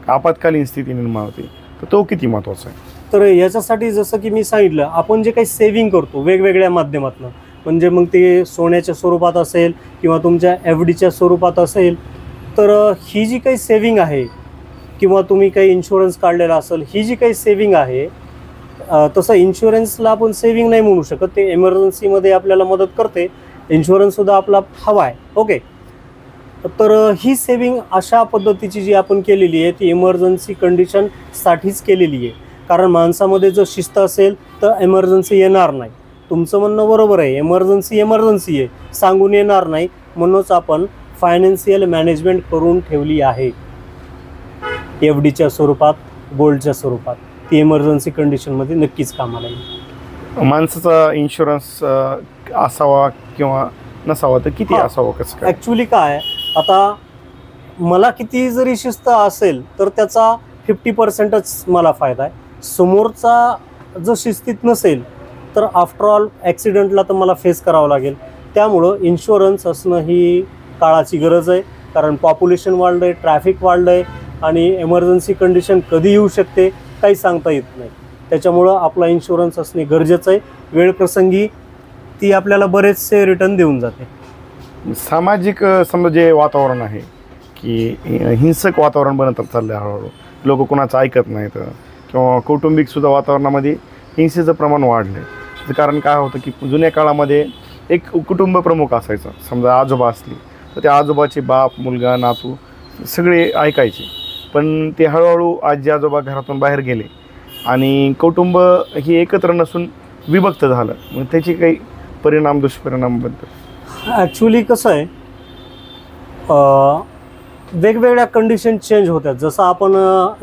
आपत्कालीन स्थिती निर्माण होते, तर तो किती महत्त्वाचा आहे. तर याच्यासाठी जसं की मी सांगितलं, आपण जे काही सेव्हिंग करतो वेगवेगळ्या माध्यमातून, म्हणजे मग ते सोन्याच्या स्वरूपात असेल किंवा तुमच्या FDच्या स्वरूपात असेल, तर ही जी काही सेव्हिंग आहे किंवा तुम्ही काही इन्शुरन्स काढलेला असेल, ही जी काही सेव्हिंग आहे, तसं इन्शुरन्सला आपण सेव्हिंग नाही म्हणू शकत, ते एमर्जन्सीमध्ये आपल्याला मदत करते. इन्शुरन्ससुद्धा आपला हवा आहे, ओके. तर ही सेविंग अशा पद्धतीची जी आपण केलेली आहे ती इमर्जन्सी कंडिशनसाठीच केलेली आहे. कारण माणसामध्ये जर शिस्त असेल तर एमर्जन्सी येणार नाही. तुमचं म्हणणं बरोबर आहे, एमर्जन्सी आहे, सांगून येणार नाही. म्हणूनच आपण फायनान्शियल मॅनेजमेंट करून ठेवली आहे FDच्या स्वरूपात, गोल्डच्या स्वरूपात. ती इमर्जन्सी कंडिशनमध्ये नक्कीच कामाला येईल. माणसाचा इन्शुरन्स असावा किंवा नसावा तर किती असावा, कसं काय? ॲक्च्युली काय, आता मला किती जरी शिस्त असेल तर त्याचा 50%च मला फायदा आहे. समोरचा जर शिस्तीत नसेल तर आफ्टर ऑल ॲक्सिडेंटला तर मला फेस करावं लागेल. त्यामुळं इन्शुरन्स असणं ही काळाची गरज आहे. कारण पॉप्युलेशन वाढलं आहे, ट्रॅफिक वाढलं आहे आणि एमर्जन्सी कंडिशन कधी येऊ शकते काही सांगता येत नाही. त्याच्यामुळं आपला इन्शुरन्स असणे गरजेचं आहे. वेळप्रसंगी ती आपल्याला बरेचसे रिटर्न देऊन जाते. सामाजिक समजा जे वातावरण आहे की हिंसक वातावरण बनत चाललं आहे हळूहळू, लोक कोणाचं ऐकत नाहीत किंवा कौटुंबिकसुद्धा वातावरणामध्ये हिंसेचं प्रमाण वाढलं आहे. त्याचं कारण काय होतं की जुन्या काळामध्ये एक कुटुंब प्रमुख असायचं. समजा आजोबा असली तर त्या आजोबाचे बाप, मुलगा, नातू सगळे ऐकायचे. पण ते हळूहळू आजी आजोबा घरातून बाहेर गेले आणि कौटुंब हे एकत्र नसून विभक्त झालं. मग त्याचे काही परिणाम, दुष्परिणामबद्दल? ॲक्च्युली कसं आहे, वेगवेगळ्या कंडिशन चेंज होत्या. जसं आपण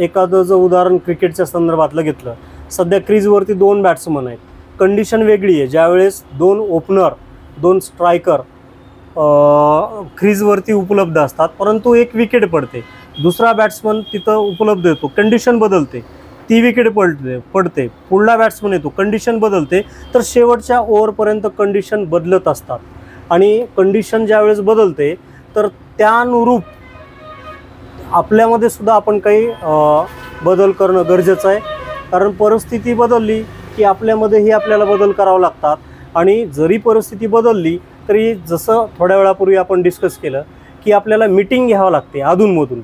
एखादं जर उदाहरण क्रिकेटच्या संदर्भातलं घेतलं, सध्या क्रीजवरती 2 बॅट्समन आहेत. कंडिशन वेगळी आहे. ज्यावेळेस 2 ओपनर, 2 स्ट्रायकर क्रीजवरती उपलब्ध असतात, परंतु एक विकेट पडते, दुसरा बॅट्समन तिथं उपलब्ध येतो, कंडिशन बदलते, ती विकेट पडते, पुढला बॅट्समन येतो, कंडिशन बदलते. तर शेवटच्या ओव्हरपर्यंत कंडिशन बदलत असतात. आणि कंडिशन ज्यावेळेस बदलते तर त्यानुरूप आपल्यामध्ये सुद्धा आपण काही बदल करणं गरजेचं आहे. कारण परिस्थिती बदलली की आपल्यामध्येही आपल्याला बदल करावे लागतात. आणि जरी परिस्थिती बदलली तरी जसं थोड्या वेळापूर्वी आपण डिस्कस केलं की आपल्याला मीटिंग घ्यावं लागते अधूनमधून.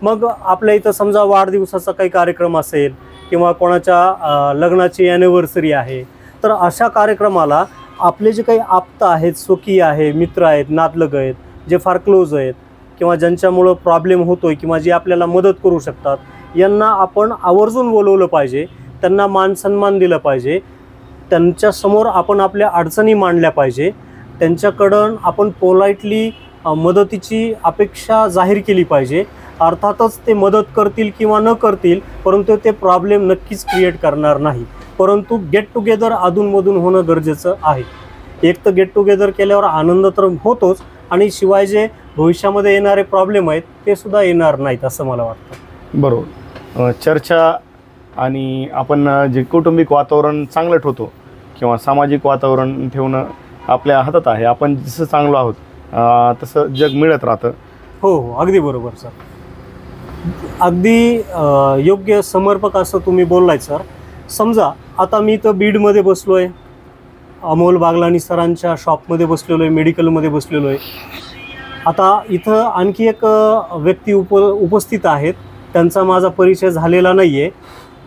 मग आपल्या इथं समजा वाढदिवसाचा काही कार्यक्रम असेल किंवा कोणाच्या लग्नाची ॲनिव्हर्सरी आहे, तर अशा कार्यक्रमाला आपले जे काही आप्त आहेत, स्वकीय आहे, मित्र आहेत, नातलग आहेत, जे फार क्लोज आहेत किंवा ज्यांच्यामुळं प्रॉब्लेम होतो आहे किंवा जे आपल्याला मदत करू शकतात, यांना आपण आवर्जून बोलवलं पाहिजे. त्यांना मान सन्मान दिलं पाहिजे. त्यांच्यासमोर आपण आपल्या अडचणी मांडल्या पाहिजे. त्यांच्याकडून आपण पोलाइटली मदतीची अपेक्षा जाहीर केली पाहिजे. अर्थातच ते मदत करतील किंवा न करतील, परंतु ते प्रॉब्लेम नक्कीच क्रिएट करणार नाही. परंतु गेट टुगेदर अधूनमधून होणं गरजेचं आहे. एक तर गेट टुगेदर केल्यावर आनंद तर होतोच आणि शिवाय जे भविष्यामध्ये येणारे प्रॉब्लेम आहेत ते सुद्धा येणार नाहीत असं मला वाटतं. बरोबर. चर्चा आणि आपण जे कौटुंबिक वातावरण चांगलं ठेवतो किंवा सामाजिक वातावरण ठेवणं आपल्या हातात आहे. आपण जसं चांगलो आहोत तसं जग मिळत राहतं. हो हो, अगदी बरोबर सर. अगदी योग्य समर्पक असं तुम्ही बोललाय सर. समजा आता मी तर बीडमध्ये बसलो आहे, अमोल बागलानी सरांच्या शॉपमध्ये बसलेलो आहे, मेडिकलमध्ये बसलेलो आहे. आता इथं आणखी एक व्यक्ती उपस्थित आहेत. त्यांचा माझा परिचय झालेला नाही आहे,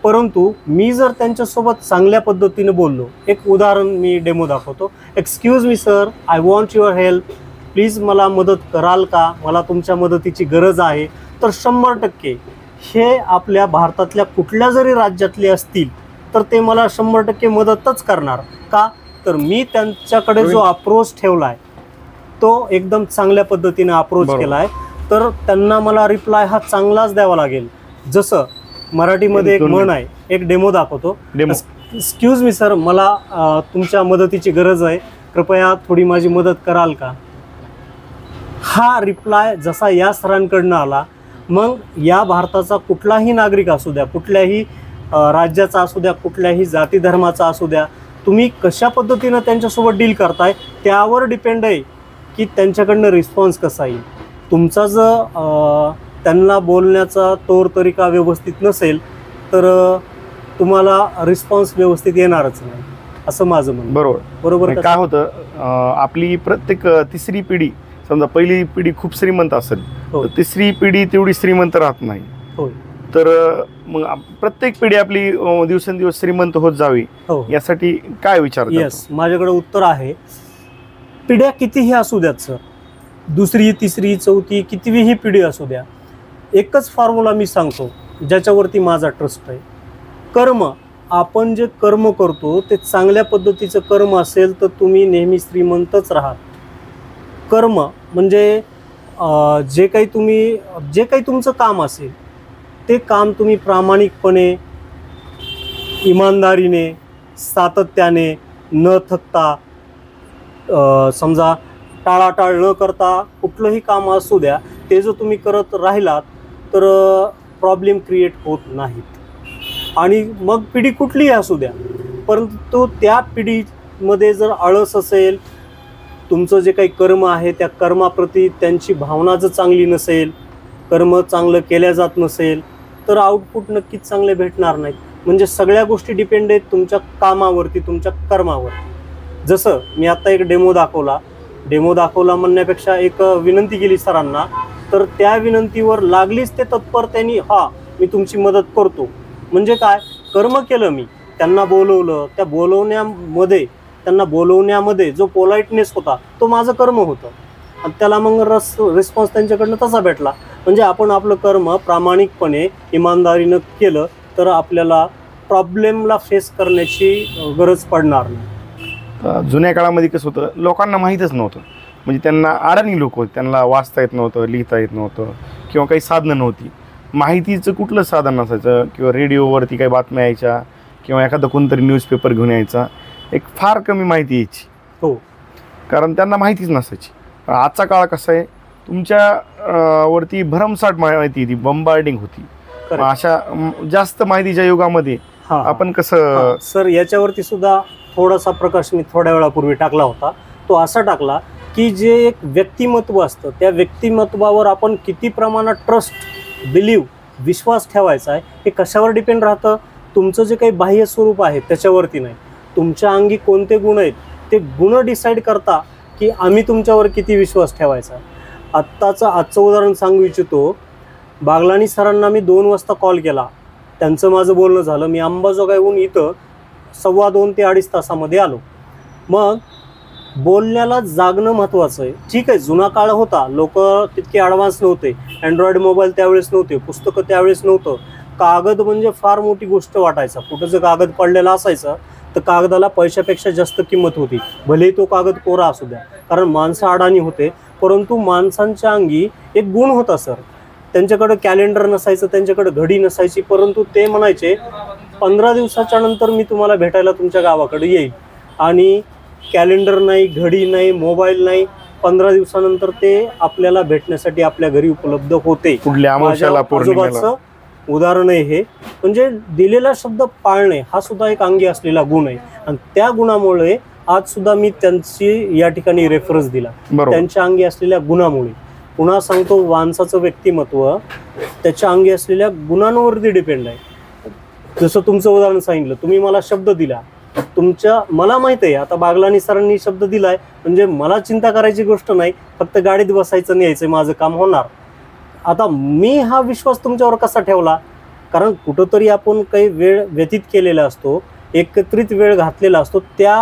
परंतु मी जर त्यांच्यासोबत चांगल्या पद्धतीने बोललो, एक उदाहरण मी डेमो दाखवतो. Excuse me sir, I want your help, please मला मदत कराल का, मला तुमच्या मदतीची गरज आहे. तर 100% हे आपल्या भारतातल्या कुठल्या जरी राज्यातले असतील तर ते मला 100% मदतच करणार. का तर मी त्यांच्याकडे जो अप्रोच ठेवला आहे तो एकदम चांगल्या पद्धतीने अप्रोच केला आहे. तर त्यांना मला रिप्लाय हा चांगलाच द्यावा लागेल. जसं मराठीमध्ये एक म्हण आहे, एक डेमो दाखवतो. एक्सक्यूज मी सर, मला तुमच्या मदतीची गरज आहे, कृपया थोडी माझी मदत कराल का. हा रिप्लाय जसा या सरांकडनं आला, मग या भारताचा कुठलाही नागरिक असू द्या, कुठल्याही राज्याचा असू द्या, कुठल्याही जाती धर्माचा असू द्या, तुम्ही कशा पद्धतीनं त्यांच्यासोबत डील करताय त्यावर डिपेंड आहे की त्यांच्याकडनं रिस्पॉन्स कसा येईल. तुमचा जर त्यांना बोलण्याचा तौर तरीका व्यवस्थित नसेल तर तुम्हाला रिस्पॉन्स व्यवस्थित येणारच नाही असं माझं म्हणणं. बरोबर. काय होतं, आपली प्रत्येक तिसरी पिढी, समजा पहिली पिढी खूप श्रीमंत असेल तर तिसरी पिढी तेवढी श्रीमंत राहत नाही. तर मग प्रत्येक पिढी आपली दिवसेंदिवस श्रीमंत होत जावी यासाठी काय विचार? येस, माझ्याकडे उत्तर आहे. पिढ्या कितीही असू द्यात सर, दुसरी, तिसरी, चौथी, कितीही पिढी असू द्या, एकच फॉर्म्युला मी सांगतो ज्याच्यावरती माझा ट्रस्ट आहे. कर्म. आपण जे कर्म करतो ते चांगल्या पद्धतीचं कर्म असेल तर तुम्ही नेहमी श्रीमंतच राहाल. कर्म म्हणजे जे काही तुमचं काम असेल ते काम तुम्ही प्रामाणिकपणे, इमानदारीने, सातत्याने, न थकता, समजा टाळाटाळ न करता कुठलंही काम असू द्या, ते जर तुम्ही करत राहिलात तर प्रॉब्लेम क्रिएट होत नाहीत. आणि मग पिढी कुठलीही असू द्या, परंतु त्या पिढीमध्ये जर आळस असेल, तुमचं जे काही कर्म आहे त्या कर्माप्रती त्यांची भावना जर चांगली नसेल, कर्म चांगलं केल्या जात नसेल, तर आउटपुट नक्कीच चांगले भेटणार नाहीत. म्हणजे सगळ्या गोष्टी डिपेंड आहेत तुमच्या कामावरती, तुमच्या कर्मावरती. जसं मी आत्ता एक डेमो दाखवला म्हणण्यापेक्षा एक विनंती केली सरांना, तर त्या विनंतीवर लागलीच ते तत्परतेने मी तुमची मदत करतो. म्हणजे काय, कर्म केलं मी, त्यांना बोलवलं, त्यांना बोलवण्यामध्ये जो पोलाइटनेस होता तो माझं कर्म होतं, आणि त्याला मग रिस्पॉन्स त्यांच्याकडनं तसा भेटला. म्हणजे आपण आपलं कर्म प्रामाणिकपणे, इमानदारीनं केलं तर आपल्याला प्रॉब्लेमला फेस करण्याची गरज पडणार नाही. जुन्या काळामध्ये कसं होतं, लोकांना माहीतच नव्हतं. म्हणजे त्यांना अडाणी लोक होते, त्यांना वाचता येत नव्हतं, लिहिता येत नव्हतं, किंवा काही साधनं नव्हती. माहितीचं कुठलं साधन नसायचं, किंवा रेडिओवरती काही बातम्या यायच्या, किंवा एखादं कोणतरी न्यूजपेपर घेऊन यायचा, एक फार कमी माहिती यायची. हो, कारण त्यांना माहितीच नसायची. आजचा काळ कसा आहे, तुमच्या वरती भरमसाठ माहिती होती, बंबार्डिंग होती. अशा जास्त माहितीच्या युगामध्ये आपण कसं. सर, याच्यावरती सुद्धा थोडासा प्रकाश मी थोड्या वेळापूर्वी टाकला होता. तो असा टाकला की जे एक व्यक्तिमत्व असतं, त्या व्यक्तिमत्वावर आपण किती प्रमाणात ट्रस्ट, विश्वास ठेवायचा आहे, हे कशावर डिपेंड राहतं. तुमचं जे काही बाह्य स्वरूप आहे त्याच्यावरती नाही, तुमच्या अंगी कोणते गुण आहेत ते गुण डिसाईड करता की आम्ही तुमच्यावर किती विश्वास ठेवायचा. आजचं उदाहरण सांगू इच्छितो. बागलाणी सरांना मी 2 वाजता कॉल केला, त्यांचं माझं बोलणं झालं. मी अंबाजोगाईहून इथं 2.25 ते 2.5 तासामध्ये आलो. मग बोलण्याला जागणं महत्त्वाचं आहे. ठीक आहे, जुना काळ होता, लोक तितके ॲडव्हान्स नव्हते, अँड्रॉइड मोबाईल त्यावेळेस नव्हते, पुस्तकं त्यावेळेस नव्हतं, कागद म्हणजे फार मोठी गोष्ट वाटायचा. कुठं जर कागद पडलेला असायचा तर कागदाला पैशापेक्षा जास्त किंमत होती, भलेही तो कागद कोरा असू द्या, कारण माणसं अडाणी होते. परंतु माणसांच्या अंगी एक गुण होता सर, त्यांच्याकडं कॅलेंडर नसायचं, त्यांच्याकडं घडी नसायची, परंतु ते म्हणायचे 15 दिवसाच्या नंतर मी तुम्हाला भेटायला तुमच्या गावाकडे येईल. आणि कॅलेंडर नाही, घडी नाही, मोबाईल नाही, 15 दिवसानंतर ते आपल्याला भेटण्यासाठी आपल्या घरी उपलब्ध होते. आजोबाचं उदाहरण आहे हे. म्हणजे दिलेला शब्द पाळणे हा सुद्धा एक अंगी असलेला गुण आहे, आणि त्या गुणामुळे आज सुद्धा मी त्यांची या ठिकाणी रेफरन्स दिला, त्यांच्या अंगी असलेल्या गुणामुळे. पुन्हा सांगतो, माणसाचं व्यक्तिमत्व त्याच्या अंगी असलेल्या गुणांवरती डिपेंड आहे. जसं तुमचं उदाहरण सांगितलं, तुम्ही मला शब्द दिला, मला माहित आहे आता बागलाणी सरांनी शब्द दिलाय म्हणजे मला चिंता करायची गोष्ट नाही, फक्त गाडीत बसायचं नाही, यायचं, माझं काम होणार. आता मी हा विश्वास तुमच्यावर कसा ठेवला, कारण कुठंतरी आपण काही वेळ व्यतीत केलेला असतो, एकत्रित वेळ घातलेला असतो, त्या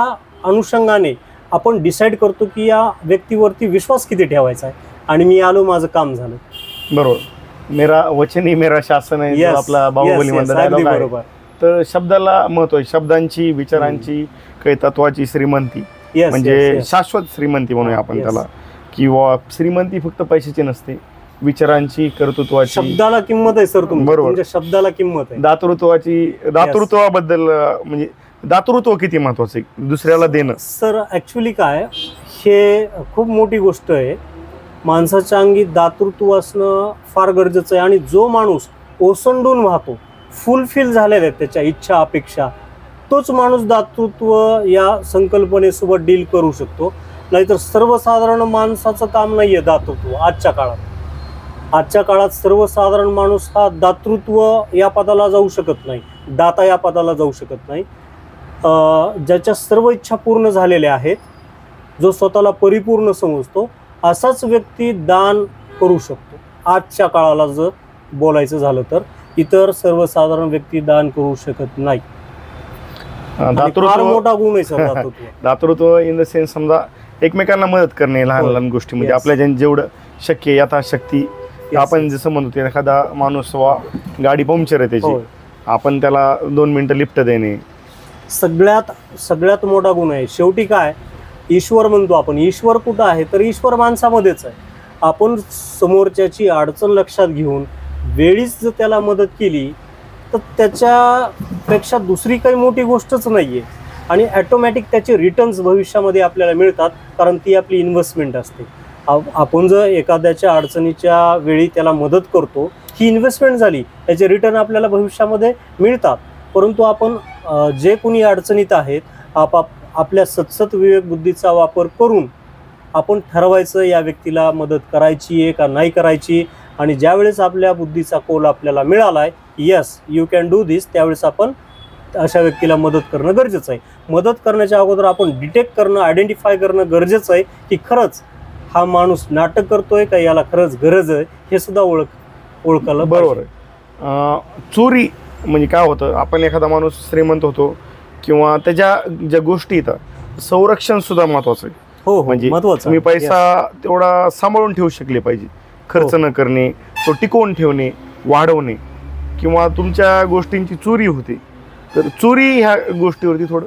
अनुषंगाने आपण डिसाईड करतो की या व्यक्तीवरती विश्वास किती ठेवायचा आहे. आणि मी आलो, माझं काम झालं. बरोबर. मेरा वचन ही मेरा शासन आहे, आपला बाहुबली म्हणतात. बरोबर. तर शब्दाला महत्व आहे, शब्दांची, विचारांची, काही तत्वाची श्रीमंती, म्हणजे शाश्वत श्रीमंती म्हणूया आपण त्याला. किंवा श्रीमंती फक्त पैशाची नसते, विचारांची, कर्तृत्वाची. शब्दाला किंमत आहे सर, तुमच्या शब्दाला किंमत आहे. दातृत्वाबद्दल, म्हणजे दातृत्व किती महत्वाचं आहे, दुसऱ्याला देणं. सर ऍक्च्युली काय, हे खूप मोठी गोष्ट आहे. माणसाच्या अंगी दातृत्व असणं फार गरजेचं आहे. आणि जो माणूस ओसंडून वाहतो, फुलफिल झालेल्या आहेत त्याच्या इच्छा, अपेक्षा, तोच माणूस दातृत्व या संकल्पनेसोबत डील करू शकतो. नाहीतर सर्वसाधारण माणसाचं काम नाही आहे दातृत्व. आजच्या काळात सर्वसाधारण माणूस हा दातृत्व या पदाला जाऊ शकत नाही, दाता या पदाला जाऊ शकत नाही. ज्याच्या सर्व इच्छा पूर्ण झालेल्या आहेत, जो स्वतःला परिपूर्ण समजतो, असाच व्यक्ती दान करू शकतो. आजच्या काळाला जर बोलायचं झालं तर इतर सर्वसाधारण व्यक्ती दान करू शकत नाही. फार मोठा गुण आहे सर दातृत्व. दातृत्व इन द सेन्स, समजा एकमेकांना मदत करणे लहान होय. लहान गोष्टीमध्ये Yes. आपल्या जेवढं शक्य आहे, यथाशक्ती. Yes. आपण जसं म्हणतो ते एखादा माणूस गाडी पंक्चर आहे त्याची, होय. आपण त्याला 2 मिनिटं लिफ्ट देणे. सगळ्यात मोठा गुण आहे. शेवटी काय, ईश्वर म्हणतो आपण, ईश्वर कुठं आहे तर ईश्वर माणसामध्येच आहे. आपण समोरच्याची अडचण लक्षात घेऊन वेळीच जर त्याला मदत केली तर त्याच्यापेक्षा दुसरी काही मोठी गोष्टच नाही आहे. आणि ॲटोमॅटिक त्याचे रिटर्न्स भविष्यामध्ये आपल्याला मिळतात, कारण ती आपली इन्व्हेस्टमेंट असते. आपण जर एखाद्याच्या अडचणीच्या वेळी त्याला मदत करतो, ही इन्व्हेस्टमेंट झाली, त्याचे रिटर्न आपल्याला भविष्यामध्ये मिळतात. परंतु आपण जे कोणी अडचणीत आहेत आपल्या सतसत विवेक बुद्धीचा वापर करून आपण ठरवायचं या व्यक्तीला मदत करायची आहे का नाही करायची. आणि ज्यावेळेस आपल्या बुद्धीचा कौल आपल्याला मिळाला आहे, यस यू कॅन डू दिस, त्यावेळेस आपण अशा व्यक्तीला मदत करणं गरजेचं आहे. मदत करण्याच्या अगोदर आपण डिटेक्ट करणं, आयडेंटिफाय करणं गरजेचं आहे की खरंच हा माणूस नाटक करतोय का, याला खरंच गरज आहे, हे सुद्धा ओळखायला बरोबर आहे. चोरी म्हणजे काय होतं, आपण एखादा माणूस श्रीमंत होतो किंवा त्याच्या ज्या गोष्टी येतात, संरक्षण सुद्धा महत्वाचं आहे. हो, म्हणजे महत्वाचं. तुम्ही पैसा तेवढा सांभाळून ठेवू शकले पाहिजे, खर्च न करणे, तो टिकवून ठेवणे, वाढवणे. किंवा तुमच्या गोष्टींची चोरी होते तर चोरी ह्या गोष्टीवरती थोडं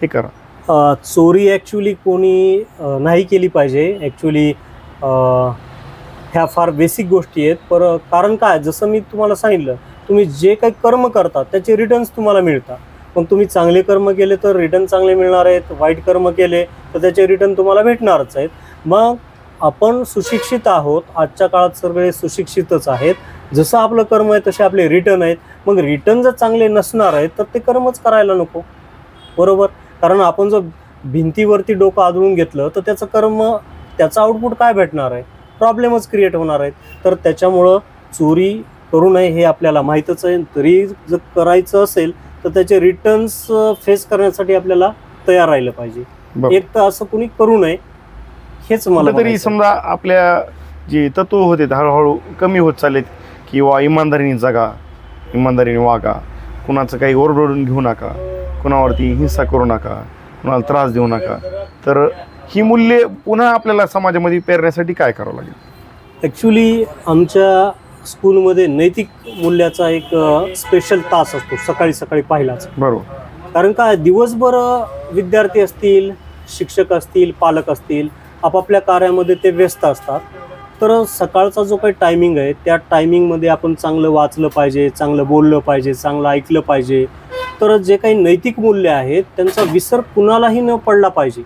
हे करा. चोरी ॲक्च्युली कोणी नाही केली पाहिजे. ॲक्च्युली ह्या फार बेसिक गोष्टी आहेत. कारण काय, जसं मी तुम्हाला सांगितलं, तुम्ही जे काही कर्म करता त्याचे रिटर्न्स तुम्हाला मिळतात. मग तुम्ही चांगले कर्म केले तर रिटर्न चांगले मिळणार आहेत, वाईट कर्म केले तर त्याचे रिटर्न तुम्हाला भेटणारच आहेत. मग आपण सुशिक्षित आहोत, आजच्या काळात सगळे सुशिक्षितच आहेत. जसं आपलं कर्म आहे तसे आपले रिटर्न आहेत. मग रिटर्न जर चांगले नसणार आहेत तर ते कर्मच करायला नको, बरोबर. कारण आपण जर भिंतीवरती डोकं आदळून घेतलं तर त्याचं कर्म, त्याचं आउटपुट काय भेटणार आहे, प्रॉब्लेमच क्रिएट होणार आहेत. तर त्याच्यामुळं चोरी करू नये हे आपल्याला माहीतच आहे. तरी जर करायचं असेल तर त्याचे रिटर्न्स फेस करण्यासाठी आपल्याला तयार राहिलं पाहिजे. एक तर असं कुणी करू नये, हेच मला तरी समजा आपल्या जे तत्व होते हळूहळू कमी होत चाललेत, किंवा इमानदारीने जगा, इमानदारीने वागा, कुणाचं काही ओरडून घेऊ नका, कुणावरती हिंसा करू नका, कुणाला त्रास देऊ नका. तर ही मूल्ये पुन्हा आपल्याला समाजामध्ये पेरण्यासाठी काय करावं लागेल? ॲक्च्युली आमच्या स्कूलमध्ये नैतिक मूल्याचा एक स्पेशल तास असतो, सकाळी सकाळी पाहिलाच. बरोबर. कारण काय, दिवसभर विद्यार्थी असतील, शिक्षक असतील, पालक असतील, आपापल्या कार्यामध्ये ते व्यस्त असतात. तर सकाळचा जो काही टायमिंग आहे त्या टायमिंगमध्ये आपण चांगलं वाचलं पाहिजे, चांगलं बोललं पाहिजे, चांगलं ऐकलं पाहिजे. तर जे काही नैतिक मूल्य आहेत त्यांचा विसर कुणालाही न पडला पाहिजे.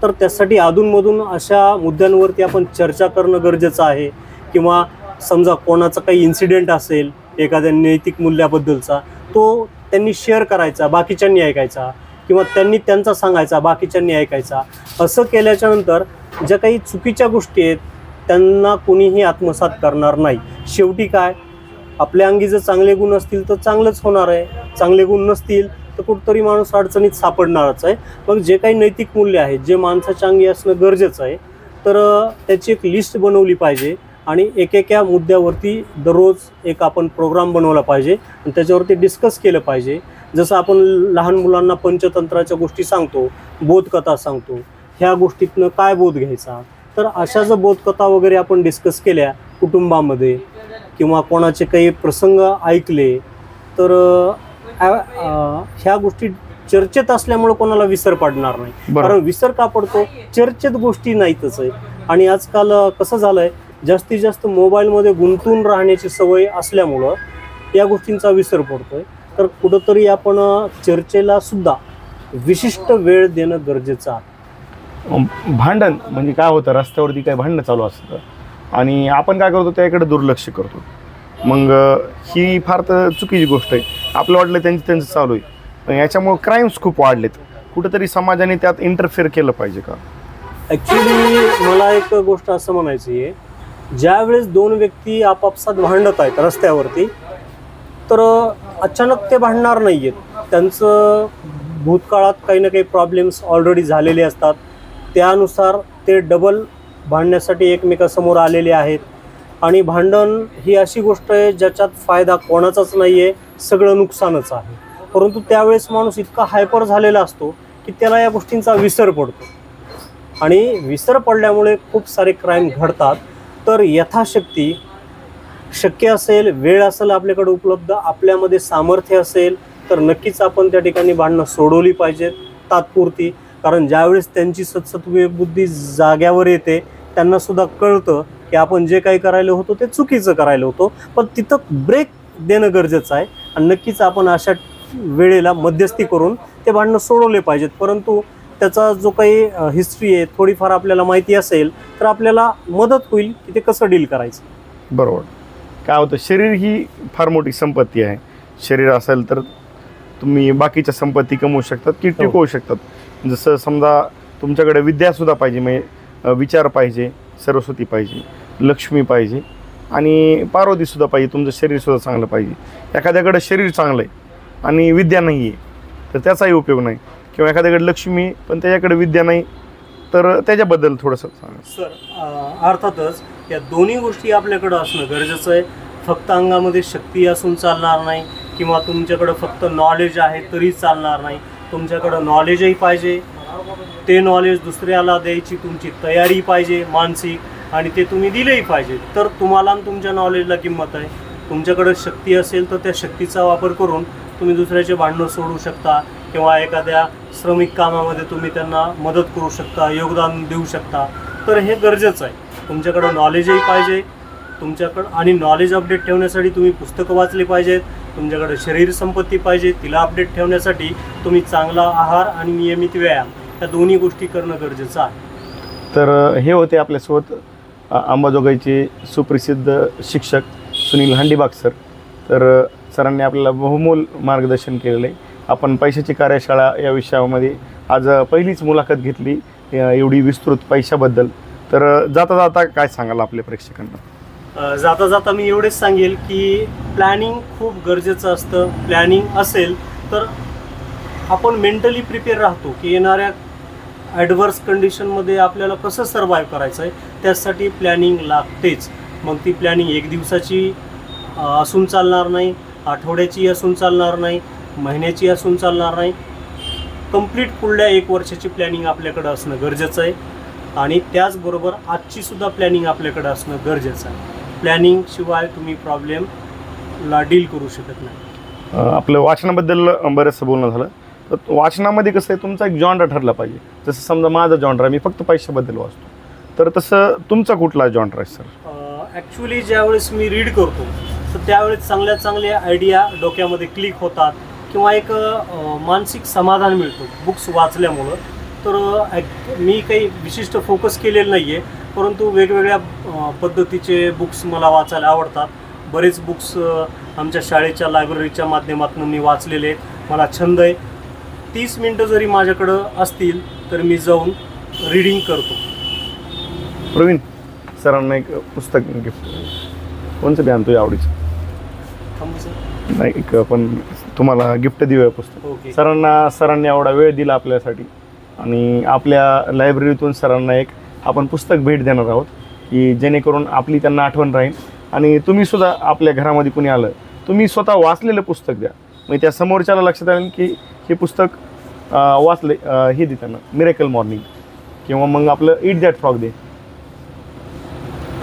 तर त्यासाठी अधूनमधून अशा मुद्द्यांवरती आपण चर्चा करणं गरजेचं आहे. किंवा समजा कोणाचा काही इन्सिडेंट असेल एखाद्या नैतिक मूल्याबद्दलचा, तो त्यांनी शेअर करायचा, बाकीच्यांनी ऐकायचा, किंवा त्यांनी त्यांचा सांगायचा, बाकीच्यांनी ऐकायचा. असं केल्याच्यानंतर ज्या काही चुकीच्या गोष्टी आहेत त्यांना कोणीही आत्मसात करणार नाही. शेवटी काय, आपल्या अंगी जर चांगले गुण असतील तर चांगलंच होणार आहे, चांगले गुण नसतील तर कुठंतरी माणूस अडचणीत सापडणारच आहे. मग जे काही नैतिक मूल्य आहेत जे माणसाच्या अंगी असणं गरजेचं आहे, तर त्याची एक लिस्ट बनवली पाहिजे आणि एकेका मुद्द्यावरती दररोज एक आपण प्रोग्राम बनवला पाहिजे आणि त्याच्यावरती डिस्कस केलं पाहिजे. जसं आपण लहान मुलांना पंचतंत्राच्या गोष्टी सांगतो, बोधकथा सांगतो, ह्या गोष्टीतनं काय बोध घ्यायचा. तर अशा जर बोधकथा वगैरे आपण डिस्कस केल्या कुटुंबामध्ये, किंवा कोणाचे काही प्रसंग ऐकले, तर ह्या गोष्टी चर्चेत असल्यामुळे कोणाला विसर पडणार नाही. कारण विसर का पडतो, चर्चेत गोष्टी नाहीतच आहे. आणि आजकाल कसं झालंय, जास्तीत जास्त मोबाईलमध्ये गुंतून राहण्याची सवय असल्यामुळं या गोष्टींचा विसर पडतोय. तर कुठंतरी आपण चर्चेला सुद्धा विशिष्ट वेळ देणं गरजेचं आहे. भांडण म्हणजे काय होतं, रस्त्यावरती काय भांडणं चालू असतं आणि आपण काय करतो, त्याकडे दुर्लक्ष करतो. मग ही फार तर चुकीची गोष्ट आहे. आपलं वाटलं त्यांचं चालू आहे, पण याच्यामुळे क्राईम्स खूप वाढलेत. कुठंतरी समाजाने त्यात इंटरफेअर केलं पाहिजे का? ॲक्च्युली मला एक गोष्ट असं म्हणायची आहे, ज्यावेळेस दोन व्यक्ती आपापसात भांडत आहेत रस्त्यावरती, तर अचानक ते भांडणार नाही आहेत. त्यांचं भूतकाळात काही ना काही प्रॉब्लेम्स ऑलरेडी झालेले असतात, त्यानुसार ते डबल भांडण्यासाठी एकमेकासमोर आलेले आहेत. आणि भांडण ही अशी गोष्ट आहे ज्याच्यात फायदा कोणाचाच नाही आहे, सगळं नुकसानच आहे. परंतु त्यावेळेस माणूस इतका हायपर झालेला असतो की त्याला या गोष्टींचा विसर पडतो. आणि विसर पडल्यामुळे खूप सारे क्राईम घडतात. तर यथाशक्ती शक्य असेल, वेळ असेल आपल्याकडे उपलब्ध, आपल्यामध्ये सामर्थ्य असेल तर नक्कीच आपण त्या ठिकाणी भांडणं सोडवली पाहिजेत तात्पुरती. कारण ज्यावेळेस त्यांची सद्सद्विवेकबुद्धी जाग्यावर येते त्यांना सुद्धा कळतं की आपण जे काही करायला होतो ते चुकीचं करायला होतो, पण तिथं ब्रेक देणं गरजेचं आहे. आणि नक्कीच आपण अशा वेळेला मध्यस्थी करून ते भांडणं सोडवले पाहिजेत. परंतु त्याचा जो काही हिस्ट्री आहे थोडीफार आपल्याला माहिती असेल तर आपल्याला मदत होईल की ते कसं डील करायचं. बरोबर. काय होतं, शरीर ही फार मोठी संपत्ती आहे. शरीर असेल तर तुम्ही बाकीच्या संपत्ती कमवू शकतात की टिकवू शकतात. जसं समजा तुमच्याकडे विद्यासुद्धा पाहिजे, म्हणजे विचार पाहिजे, सरस्वती पाहिजे, लक्ष्मी पाहिजे आणि पार्वतीसुद्धा पाहिजे. तुमचं शरीरसुद्धा चांगलं पाहिजे. एखाद्याकडे शरीर चांगलं आहे आणि विद्या नाही आहे तर त्याचाही उपयोग नाही. किंवा एखाद्याकडे लक्ष्मी पण त्याच्याकडे विद्या नाही तर त्याच्याबद्दल थोडंसं सांगा. सर अर्थातच या दोन्ही गोष्टी आपल्याकडं असणं गरजेचं आहे. फक्त अंगामध्ये शक्ती असून चालणार नाही किंवा तुमच्याकडं फक्त नॉलेज आहे तरी चालणार नाही. तुमच्याकडं नॉलेजही पाहिजे, ते नॉलेज दुसऱ्याला द्यायची तुमची तयारी पाहिजे मानसिक, आणि ते तुम्ही दिलेही पाहिजे. तर तुम्हाला आणि तुमच्या नॉलेजला किंमत आहे. तुमच्याकडं शक्ती असेल तर त्या शक्तीचा वापर करून तुम्ही दुसऱ्याचे भांडणं सोडवू शकता किंवा एखाद्या श्रमिक कामामध्ये तुम्ही त्यांना मदत करू शकता, योगदान देऊ शकता. तर हे गरजेचं आहे. तुमच्याकडं नॉलेजही पाहिजे तुमच्याकडं, आणि नॉलेज अपडेट ठेवण्यासाठी तुम्ही पुस्तकं वाचली पाहिजेत. तुमच्याकडे शरीर संपत्ती पाहिजे, तिला अपडेट ठेवण्यासाठी तुम्ही चांगला आहार आणि नियमित व्यायाम या दोन्ही गोष्टी करणं गरजेचं आहे. तर हे होते आपल्यासोबत अंबाजोगाईचे सुप्रसिद्ध शिक्षक सुनील हंडीबाग सर. तर सरांनी आपल्याला बहुमोल मार्गदर्शन केलेलं आहे. आपण पैशाची कार्यशाळा या विषयामध्ये आज पहिलीच मुलाखत घेतली एवढी विस्तृत पैशाबद्दल. तर जाता जाता काय सांगाल आपल्या प्रेक्षकांना? जाता जाता मी एवढेच सांगेल की प्लॅनिंग खूप गरजेचं असतं. प्लॅनिंग असेल तर आपण मेंटली प्रिपेअर राहतो की येणाऱ्या ॲडव्हर्स कंडिशनमध्ये आपल्याला कसं सर्वाईव्ह करायचं आहे, त्यासाठी प्लॅनिंग लागतेच. मग ती प्लॅनिंग एक दिवसाची असून चालणार नाही, आठवड्याची असून चालणार नाही, महिन्याची असून चालणार नाही. कंप्लीट पुढल्या 1 वर्षाची प्लॅनिंग आपल्याकडं असणं गरजेचं आहे. आणि त्याचबरोबर आजचीसुद्धा प्लॅनिंग आपल्याकडं असणं गरजेचं आहे. प्लॅनिंग शिवाय तुम्ही प्रॉब्लेमला डील करू शकत नाही. आपलं वाचनाबद्दल बरंचसं बोलणं झालं. तर वाचनामध्ये कसं आहे, तुमचा एक जॉनर ठरला पाहिजे. जसं समजा माझा जॉनर आहे, मी फक्त पैशाबद्दल वाचतो, तर तसं तुमचा कुठला जॉनर आहे सर? ॲक्च्युली ज्यावेळेस मी रीड करतो तर त्यावेळेस चांगल्या आयडिया डोक्यामध्ये क्लिक होतात किंवा एक मानसिक समाधान मिळतो बुक्स वाचल्यामुळं. तर मी काही विशिष्ट फोकस केलेलं नाही आहे, परंतु वेगवेगळ्या पद्धतीचे बुक्स मला वाचायला आवडतात. बरेच बुक्स आमच्या शाळेच्या लायब्ररीच्या माध्यमातून मी वाचलेले आहेत. मला छंद आहे. 30 मिनटं जरी माझ्याकडं असतील तर मी जाऊन रीडिंग करतो. प्रवीण सरांना एक पुस्तक गिफ्ट, कोणचं बी आणतो आवडीचं? नाही, एक आपण तुम्हाला गिफ्ट देऊया पुस्तक. ओके. सरांनी एवढा वेळ दिला आपल्यासाठी आणि आपल्या लायब्ररीतून सरांना एक आपण पुस्तक भेट देणार आहोत की जेणेकरून आपली त्यांना आठवण राहील. आणि तुम्हीसुद्धा आपल्या घरामध्ये कुणी आलं, तुम्ही स्वतः वाचलेलं पुस्तक द्या, मग त्या समोरच्याला लक्षात आलं की हे पुस्तक वाचले. हे दे त्यांना मिरेकल मॉर्निंग किंवा मग आपलं ईट दॅट फ्रॉग दे.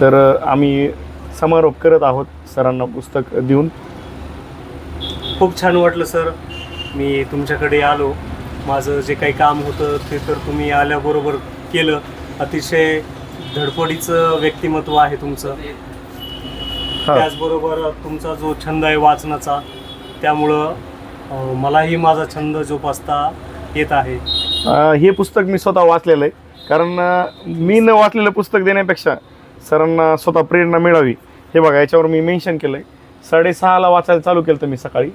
तर आम्ही समारोप करत आहोत सरांना पुस्तक देऊन. खूप छान वाटलं सर, मी तुमच्याकडे आलो. माझं जे काही काम होतं ते तर तुम्ही आल्याबरोबर केलं. अतिशय धडपडीचं व्यक्तिमत्व आहे तुमचं. त्याचबरोबर तुमचा जो छंद आहे वाचनाचा, त्यामुळं मलाही माझा छंद जोपासता येत आहे. हे पुस्तक मी स्वतः वाचलेलं आहे, कारण मी न वाचलेलं पुस्तक देण्यापेक्षा सरांना स्वतः प्रेरणा मिळावी. हे बघा, याच्यावर मी मेन्शन केलं आहे. 6:30ला वाचायला चालू केलं तर मी सकाळी,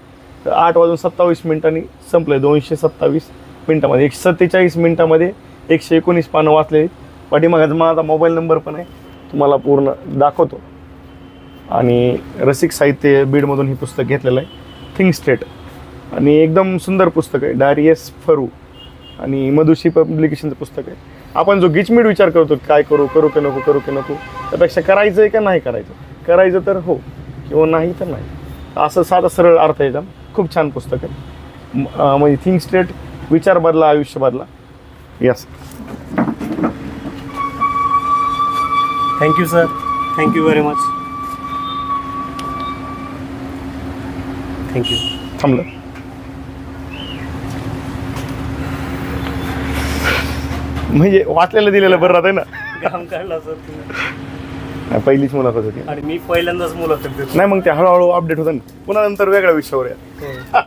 तर 8:27 संपलं. 227 मिनटामध्ये 147 मिनटामध्ये 119 पानं वाचले. पाठीमागाचा माझा मोबाईल नंबर पण आहे, तुम्हाला पूर्ण दाखवतो. आणि रसिक साहित्य बीडमधून हे पुस्तक घेतलेलं आहे, थिंक स्ट्रेट. आणि एकदम सुंदर पुस्तक आहे, डायरियस फरू आणि मधुशी पब्लिकेशनचं पुस्तक आहे. आपण जो गिचमीड विचार करतो काय करू की नको, त्यापेक्षा करायचं आहे का नाही करायचं तर हो किंवा नाही तर नाही, असं साधा सरळ अर्थ आहे. एकदम खूप छान पुस्तक आहे. म्हणजे थिंक स्ट्रेट, विचार बदला आयुष्य बदला. Yes. Thank you sir, thank you very much. Thank you. थांबलं. म्हणजे वाचलेलं दिलेलं बरं राहतंय ना. काम काढला सर तुम्ही. पहिलीच मुलाखत होती आणि मी पहिल्यांदाच मुलाखत देतो. नाही, मग ते हळूहळू अपडेट होतं ना. पुन्हा नंतर वेगळ्या विषयावर या.